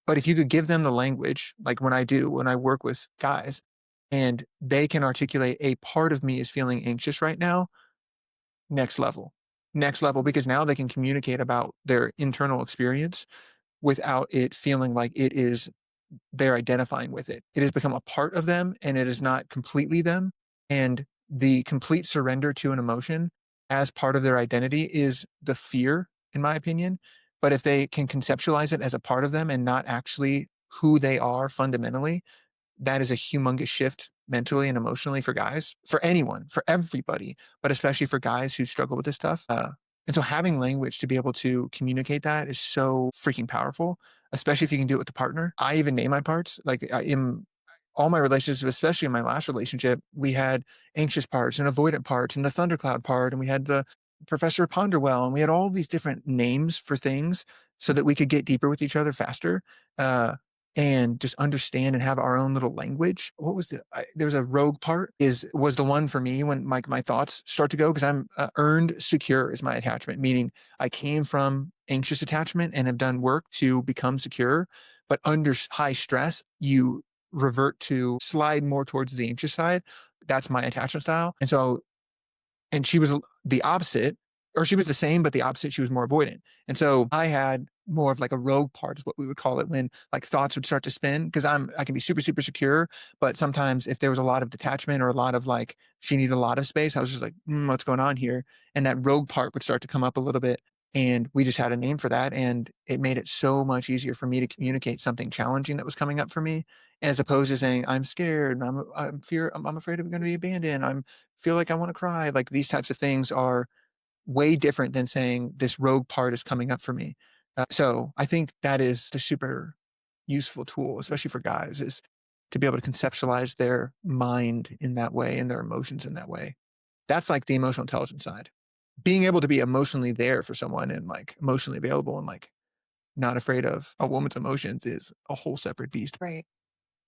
But if you could give them the language, like when I work with guys and they can articulate a part of me is feeling anxious right now, next level. Next level, because now they can communicate about their internal experience without it feeling like it is they're identifying with it. It has become a part of them and it is not completely them. And the complete surrender to an emotion as part of their identity is the fear, in my opinion. But if they can conceptualize it as a part of them and not actually who they are fundamentally, that is a humongous shift mentally and emotionally for guys, for anyone, for everybody, but especially for guys who struggle with this stuff. And so having language to be able to communicate that is so freaking powerful, especially if you can do it with the partner. I even name my parts. Like in all my relationships, especially in my last relationship, we had anxious parts and avoidant parts and the thundercloud part, and we had the Professor Ponderwell, and we had all these different names for things so that we could get deeper with each other faster. And just understand and have our own little language. What was there's a rogue part was the one for me when my thoughts start to go because I'm earned secure is my attachment, meaning I came from anxious attachment and have done work to become secure, but under high stress, you revert to slide more towards the anxious side. That's my attachment style. And she was the opposite, or she was the same, but the opposite. She was more avoidant. And so I had more of like a rogue part is what we would call it when like thoughts would start to spin because I can be super, super secure. But sometimes if there was a lot of detachment or a lot of like, she needed a lot of space, I was just like, what's going on here? And that rogue part would start to come up a little bit. And we just had a name for that. And it made it so much easier for me to communicate something challenging that was coming up for me, as opposed to saying, I'm scared, I'm afraid I'm going to be abandoned. Feel like I want to cry. Like these types of things are way different than saying this rogue part is coming up for me. So I think that is the super useful tool, especially for guys, is to be able to conceptualize their mind in that way and their emotions in that way. That's like the emotional intelligence side. Being able to be emotionally there for someone and like emotionally available and like not afraid of a woman's emotions is a whole separate beast. Right.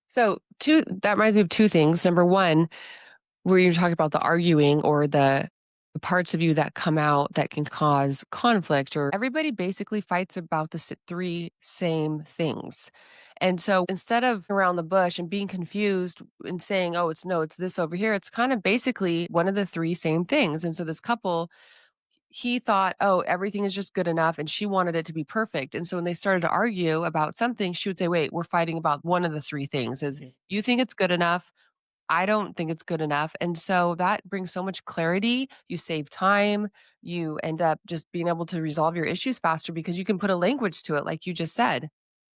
So, two that reminds me of two things. Number one, where you're talking about the arguing or the parts of you that come out that can cause conflict, or everybody basically fights about the three same things. And so instead of around the bush and being confused and saying, oh, it's no, it's this over here, it's kind of basically one of the three same things. And so this couple, he thought, oh, everything is just good enough. And she wanted it to be perfect. And so when they started to argue about something, she would say, wait, we're fighting about one of the three things is you think it's good enough. I don't think it's good enough. And so that brings so much clarity. You save time. You end up just being able to resolve your issues faster because you can put a language to it, like you just said.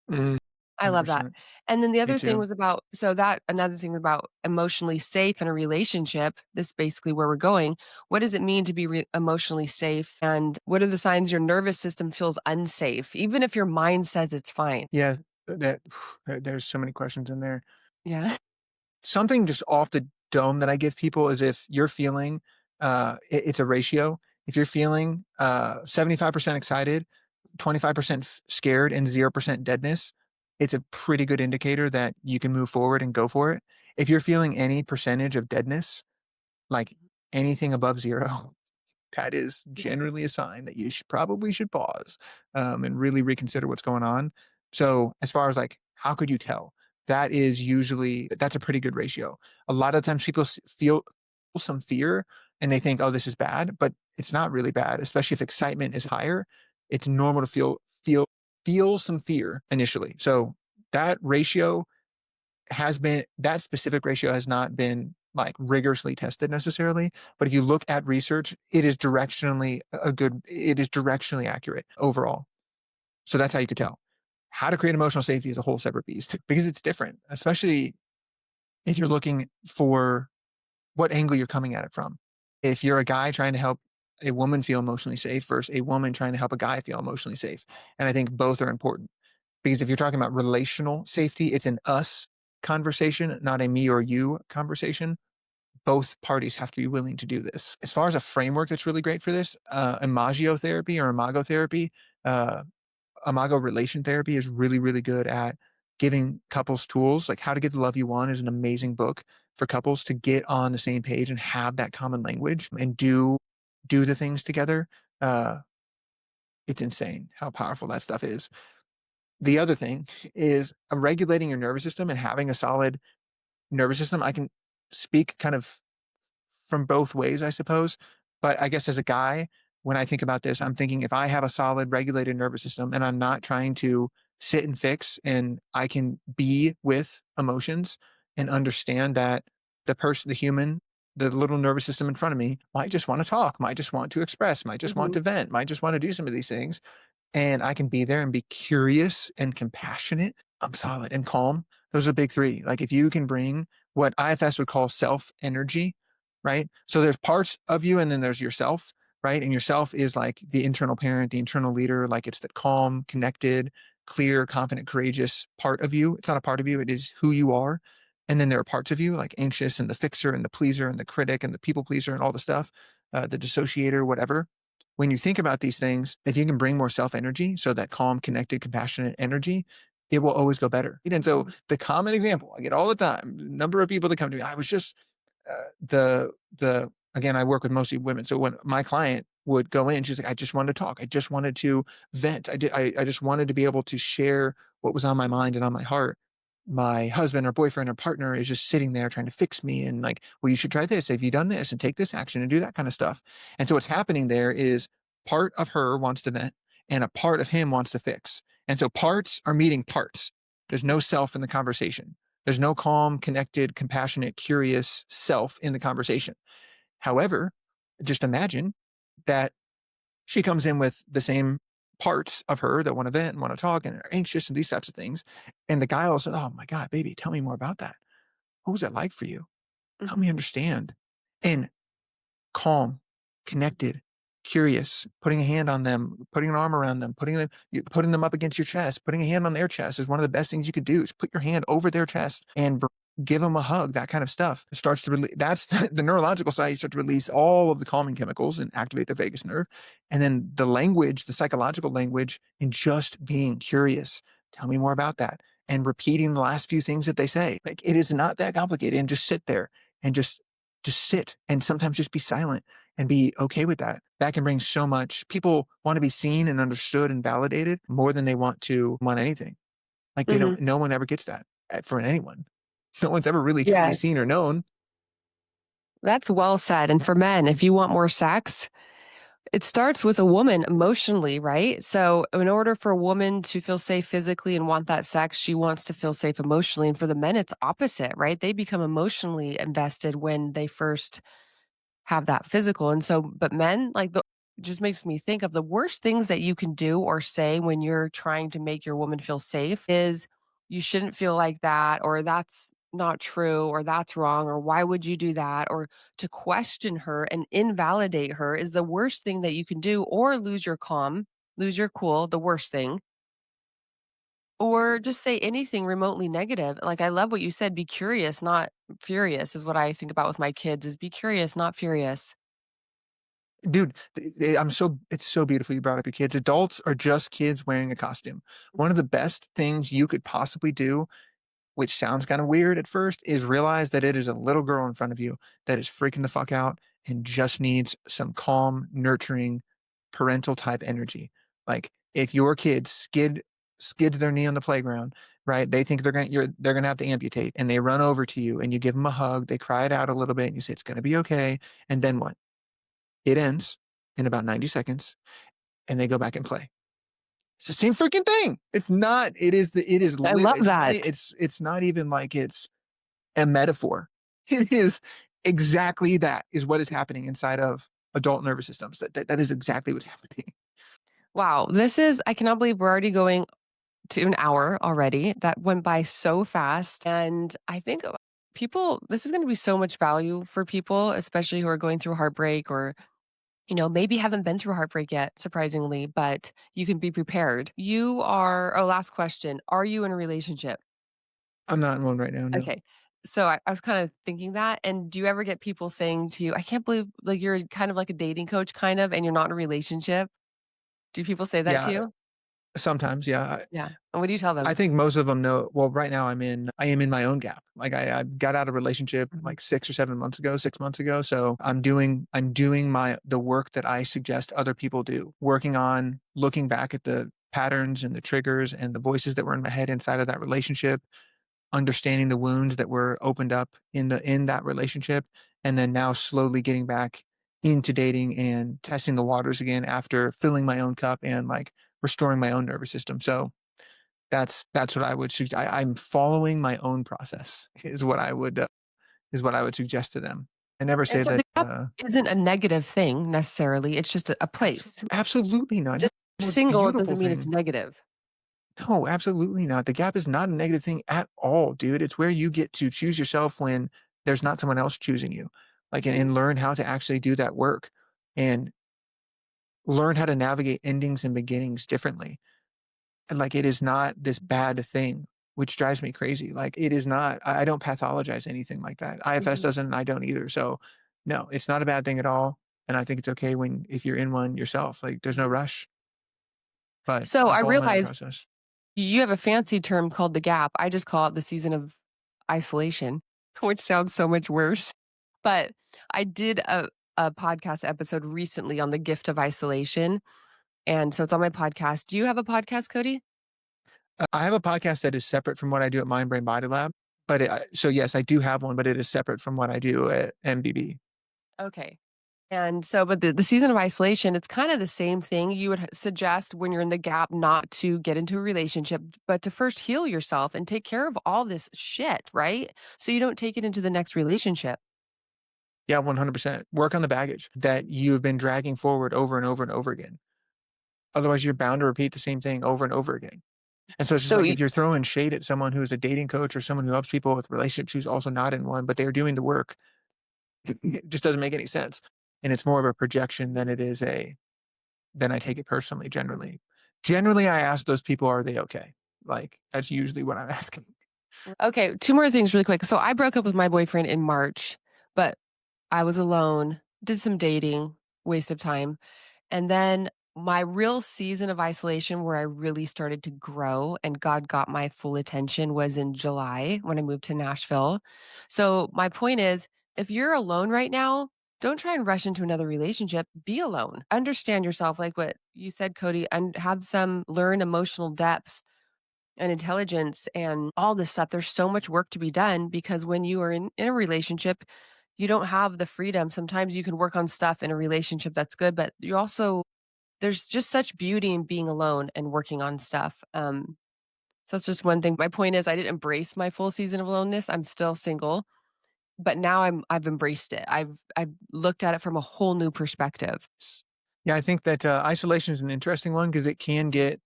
Mm, I love that. 100%. And then the Me other thing too. was about, so that another thing about emotionally safe in a relationship, this is basically where we're going. What does it mean to be emotionally safe? And what are the signs your nervous system feels unsafe, even if your mind says it's fine? Yeah, that there's so many questions in there. Yeah. Something just off the dome that I give people is if you're feeling, it's a ratio. If you're feeling 75% excited, 25% scared, and 0% deadness, it's a pretty good indicator that you can move forward and go for it. If you're feeling any percentage of deadness, like anything above zero, that is Yeah. generally a sign that you probably should pause and really reconsider what's going on. So, as far as like, how could you tell? That's a pretty good ratio. A lot of times people feel some fear and they think, oh, this is bad, but it's not really bad, especially if excitement is higher. It's normal to feel some fear initially. So, that ratio that specific ratio has not been like rigorously tested necessarily, but if you look at research, it is directionally accurate overall. So that's how you could tell. How to create emotional safety is a whole separate beast because it's different, especially if you're looking for what angle you're coming at it from. If you're a guy trying to help a woman feel emotionally safe versus a woman trying to help a guy feel emotionally safe. And I think both are important. Because if you're talking about relational safety, it's an us conversation, not a me or you conversation. Both parties have to be willing to do this. As far as a framework that's really great for this, imagio therapy or imago therapy, uh, imago relation therapy is really, really good at giving couples tools. Like How to Get the Love You Want is an amazing book for couples to get on the same page and have that common language and do the things together. Uh, it's insane how powerful that stuff is. The other thing is regulating your nervous system and having a solid nervous system. I can speak kind of from both ways, I suppose. But I guess as a guy, when I think about this, I'm thinking if I have a solid regulated nervous system and I'm not trying to sit and fix, and I can be with emotions and understand that the human, the little nervous system in front of me might just want to talk, might just want to express, might just want Mhm. to vent, might just want to do some of these things. And I can be there and be curious and compassionate. I'm solid and calm. Those are the big three. Like if you can bring what IFS would call self energy, right? So there's parts of you and then there's yourself, right? And yourself is like the internal parent, the internal leader, like it's the calm, connected, clear, confident, courageous part of you. It's not a part of you, it is who you are. And then there are parts of you like anxious and the fixer and the pleaser and the critic and the people pleaser and all the stuff, the dissociator, whatever. When you think about these things, if you can bring more self energy, so that calm, connected, compassionate energy, it will always go better. And so the common example I get all the time, number of people that come to me, I was just the again, I work with mostly women. So when my client would go in, she's like, I just wanted to talk. I just wanted to vent. I just wanted to be able to share what was on my mind and on my heart. My husband or boyfriend or partner is just sitting there trying to fix me and like, well, you should try this. Have you done this and take this action and do that kind of stuff? And so what's happening there is part of her wants to vent and a part of him wants to fix. And so parts are meeting parts. There's no self in the conversation. There's no calm, connected, compassionate, curious self in the conversation. However, just imagine that she comes in with the same parts of her that want to vent and want to talk and are anxious and these types of things. And the guy will say, oh my God, baby, tell me more about that. What was that like for you? Help me Mhm. understand. And calm, connected, curious, putting a hand on them, putting an arm around them, putting them up against your chest, putting a hand on their chest is one of the best things you could do. Is put your hand over their chest and give them a hug. That kind of stuff it starts to release. That's the neurological side. You start to release all of the calming chemicals and activate the vagus nerve, and then the language, the psychological language, and just being curious. Tell me more about that. And repeating the last few things that they say. Like it is not that complicated. And just sit there and just sit and sometimes just be silent and be okay with that. That can bring so much. People want to be seen and understood and validated more than they want anything. Like they Mhm. don't, no one ever gets that for anyone. No one's ever really truly Yes. seen or known. That's well said. And for men, if you want more sex, it starts with a woman emotionally, right? So, in order for a woman to feel safe physically and want that sex, she wants to feel safe emotionally. And for the men, it's opposite, right? They become emotionally invested when they first have that physical. And so, but men, like the just makes me think of the worst things that you can do or say when you're trying to make your woman feel safe is you shouldn't feel like that, or that's not true, or that's wrong, or why would you do that, or to question her and invalidate her is the worst thing that you can do, or lose your calm, lose your cool, the worst thing, or just say anything remotely negative. Like I love what you said, be curious, not furious, is what I think about with my kids is be curious, not furious. Dude, it's so beautiful you brought up your kids. Adults are just kids wearing a costume. One of the best things you could possibly do, which sounds kind of weird at first, is realize that it is a little girl in front of you that is freaking the fuck out and just needs some calm, nurturing, parental type energy. Like if your kid skids their knee on the playground, right? They think they're gonna have to amputate, and they run over to you, and you give them a hug. They cry it out a little bit, and you say it's gonna be okay. And then what? It ends in about 90 seconds, and they go back and play. It's the same freaking thing. It's not. It is I lit. love that. It's not even like it's a metaphor. It is exactly that is what is happening inside of adult nervous systems. That is exactly what's happening. Wow, this is I cannot believe we're already going to an hour already. That went by so fast, and I think people this is gonna be so much value for people, especially who are going through heartbreak or, maybe haven't been through heartbreak yet, surprisingly, but you can be prepared. You are oh, last question. Are you in a relationship? I'm not in one right now. No. Okay. So I was kind of thinking that, and do you ever get people saying to you, "I can't believe, like, you're kind of like a dating coach kind of, and you're not in a relationship?" Do people say that to Yeah. you? Sometimes. Yeah. Yeah. And what do you tell I them? think most of them know. Well, right now I am in my own gap. Like I got out of a relationship Mhm. like 6 or 7 months ago, 6 months ago. So I'm doing the work that I suggest other people do, working on looking back at the patterns and the triggers and the voices that were in my head inside of that relationship, understanding the wounds that were opened up in that relationship, and then now slowly getting back into dating and testing the waters again after filling my own cup and like restoring my own nervous system. So That's what I would I'm following my own process is what I would suggest to them. I never And say so that, the gap isn't a negative thing necessarily, it's just a place. absolutely not. Just The most single beautiful doesn't mean it's thing. negative. No, absolutely not. The gap is not a negative thing at all, dude. It's where you get to choose yourself when there's not someone else choosing you. Like, Mhm, and learn how to actually do that work and learn how to navigate endings and beginnings differently. And like, it is not this bad thing, which drives me crazy. Like, it is not, I don't pathologize anything like that. IFS mhm. doesn't, and I don't either. So, no, it's not a bad thing at all. And I think it's okay when, if you're in one yourself, like, there's no rush, but So I I follow my own realized process. you have a fancy term called the gap. I just call it the season of isolation, which sounds so much worse. But I did a podcast episode recently on the gift of isolation. And so it's on my podcast. Do you have a podcast, Cody? I have a podcast that is separate from what I do at Mind Brain Body Lab, but so yes, I do have one, but it is separate from what I do at MBB. Okay. And so, but the season of isolation, it's kind of the same thing. You would suggest when you're in the gap not to get into a relationship, but to first heal yourself and take care of all this shit, right? So you don't take it into the next relationship. Yeah, 100%. Work on the baggage that you have been dragging forward over and over and over again. Otherwise, you're bound to repeat the same thing over and over again. And so it's just So, like if you're throwing shade at someone who is a dating coach or someone who helps people with relationships who's also not in one, but they're doing the work, it just doesn't make any sense. And it's more of a projection than it is then I take it personally generally. Generally, I ask those people, are they okay? Like, that's usually what I'm asking. okay, two more things really quick. So I broke up with my boyfriend in March, but I was alone, did some dating, waste of time. And then my real season of isolation where I really started to grow and God got my full attention was in July when I moved to Nashville. So my point is, if you're alone right now, don't try and rush into another relationship. Be alone. Understand yourself, like what you said, Cody, and have some learn emotional depth and intelligence and all this stuff. There's so much work to be done because when you are in a relationship, you don't have the freedom. Sometimes you can work on stuff in a relationship that's good, but you also there's just such beauty in being alone and working on stuff. So it's just one thing. My point is I didn't embrace my full season of aloneness. I'm still single, but now I've embraced it. I've looked at it from a whole new perspective. Yeah, I think that isolation is an interesting one because it can get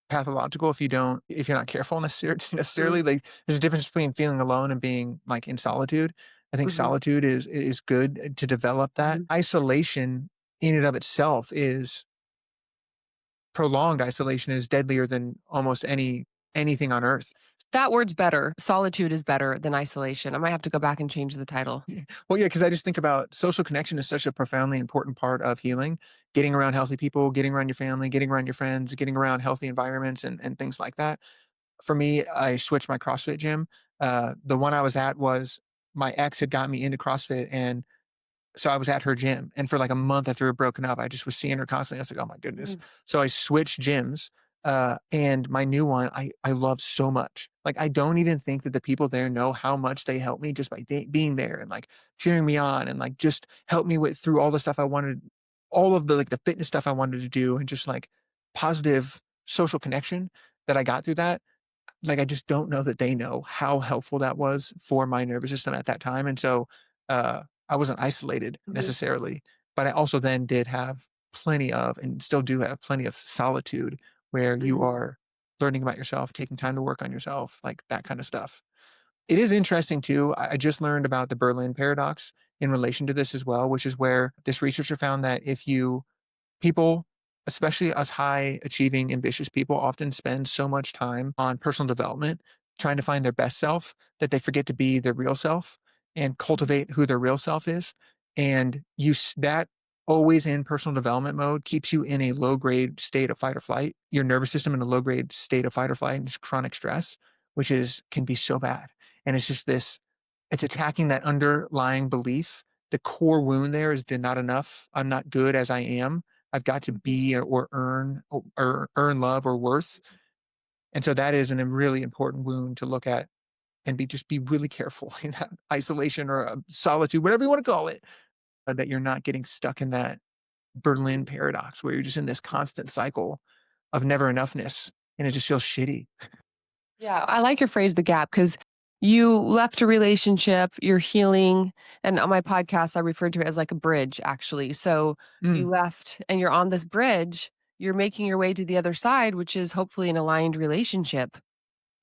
pathological if you're not careful necessarily. Mm, Like, there's a difference between feeling alone and being like in solitude. I think mhm, solitude is good to develop that. mhm. Isolation in and of itself is prolonged isolation is deadlier than almost anything on earth. That word's better. Solitude is better than isolation. I might have to go back and change the title. Well, yeah, because I just think about social connection is such a profoundly important part of healing. Getting around healthy people, getting around your family, getting around your friends, getting around healthy environments and things like that. For me, I switched my CrossFit gym. The one I was at was my ex had got me into CrossFit, and so I was at her gym. And for like a month after we were broken up, I just was seeing her constantly. I was like, oh my goodness. Mhm, So I switched gyms. And my new one, I love so much. Like, I don't even think that the people there know how much they help me just by being there and like cheering me on and like just help me with through all the stuff I wanted, all of the like the fitness stuff I wanted to do, and just like positive social connection that I got through that. Like, I just don't know that they know how helpful that was for my nervous system at that time. And so, I wasn't isolated mhm, necessarily, but I also then did have plenty of, and still do have plenty of solitude where you mhm, are learning about yourself, taking time to work on yourself, like that kind of stuff. It is interesting too. I just learned about the Berlin paradox in relation to this as well, which is where this researcher found that if you people, especially us high achieving, ambitious people, often spend so much time on personal development, trying to find their best self, that they forget to be their real self and mhm, cultivate who their real self is. And that always in personal development mode keeps you in a low grade state of fight or flight, your nervous system in a low grade state of fight or flight and just chronic stress, which is can be so bad. And it's just it's attacking that underlying belief. The core wound there is they're not enough. I'm not good as I am. I've got to mhm, be or earn love or worth. And so that is a really important wound to look at and be really careful in that isolation or solitude, whatever you want to call it, that you're not getting stuck in that Berlin paradox where you're just in this constant cycle of never enoughness and it just feels shitty. Yeah, I like your phrase, the gap, because you left a relationship, you're healing. And on my podcast, I referred to it as like a bridge, actually. So you Mm, left and you're on this bridge, you're making your way to the other side, which is hopefully an aligned relationship.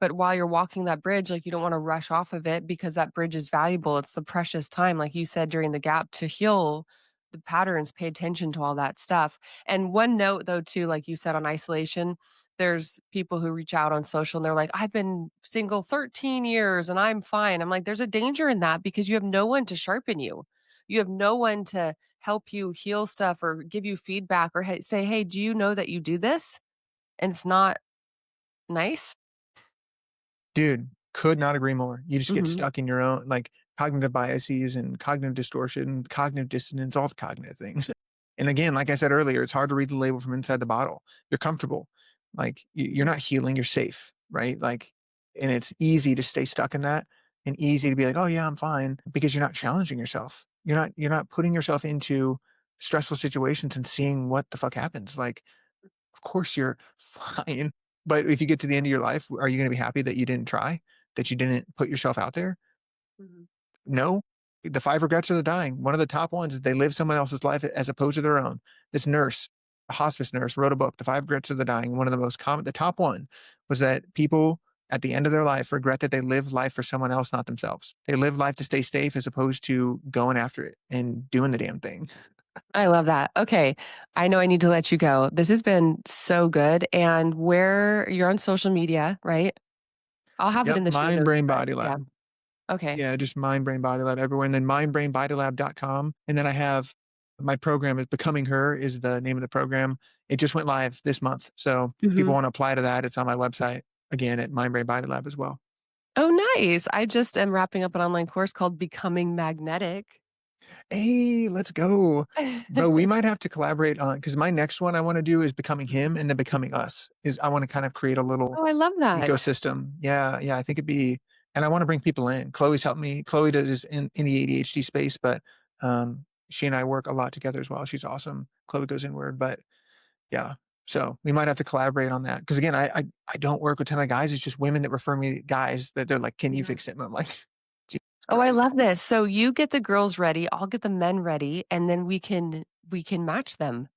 But while you're walking that bridge, like, you don't wanna rush off of it because that bridge is valuable. It's the precious time, like you said, during the gap to heal the patterns, pay attention to all that stuff. And one note, though, too, like you said, on isolation, there's people who reach out on social and they're like, "I've been single 13 years and I'm fine." I'm like, "There's a danger in that because you have no one to sharpen you. You have no one to help you heal stuff or give you feedback or say, 'Hey, do you know that you do this?' And it's not nice." dude, could not agree more. You just get Mhm. stuck in your own like cognitive biases and cognitive distortion, cognitive dissonance, all the cognitive things. And again, like I said earlier, it's hard to read the label from inside the bottle. You're comfortable. Like you're not healing, you're safe, right? Like, and it's easy to stay stuck in that and easy to be like, oh yeah, I'm fine because you're not challenging yourself. You're not putting yourself into stressful situations and seeing what the fuck happens. Like, of course you're fine. But if you get to the end of your life, are you going to be happy that you didn't try, that you didn't put yourself out there? Mhm. No. The five regrets of the dying. One of the top ones is they live someone else's life as opposed to their own. This nurse, a hospice nurse, wrote a book, The Five Regrets of the Dying. One of the most common, the top one was that people at the end of their life regret that they lived life for someone else, not themselves. They live life to stay safe as opposed to going after it and doing the damn thing. I love that. Okay. I know I need to let you go. This has been so good. And where you're on social media, right? I'll have it Yep. in the show Mind, notes, brain, but body yeah. lab. Okay. Yeah, just Mind Brain Body Lab everywhere, and then mindbrainbodylab.com, and then I have my program is Becoming Her is the name of the program. It just went live this month, so people Mhm. wanna apply to that, it's on my website, again, at Mind Brain Body Lab as well. Oh, nice. I just am wrapping up an online course called Becoming Magnetic. Hey, let's go. Bro, we might have to collaborate on because my next one I wanna do is Becoming Mhm. Him and then Becoming Us, is I wanna kind of create a little Oh, I love that. ecosystem. Yeah, yeah, I think it'd be and I wanna bring people in. Chloe's helped me. Chloe does in the ADHD space, but, she and I work a lot together as well. She's awesome. Chloe goes inward, but yeah. So, we might have to collaborate on that. Because again, I don't work with a ton of guys, it's just women that refer me guys that they're like, "Can you Mhm. fix it?" And I'm like, "Jesus Oh, I Christ." love this. So you get the girls ready, I'll get the men ready, and then we can match them.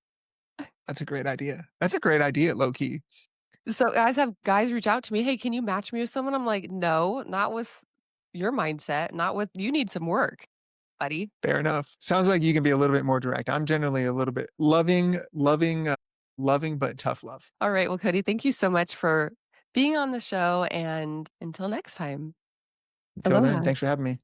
That's a great idea. That's a great idea, low key. So guys reach out to me, "Hey, can you match me with someone?" I'm like, "No, not with your mindset, not with you need some work, buddy." Fair enough. Sounds like you can be a little bit more direct. I'm generally a little bit loving, but tough love. All right, well, Cody, thank you so much for being on the show, and until next time, Until then, aloha. thanks for having me.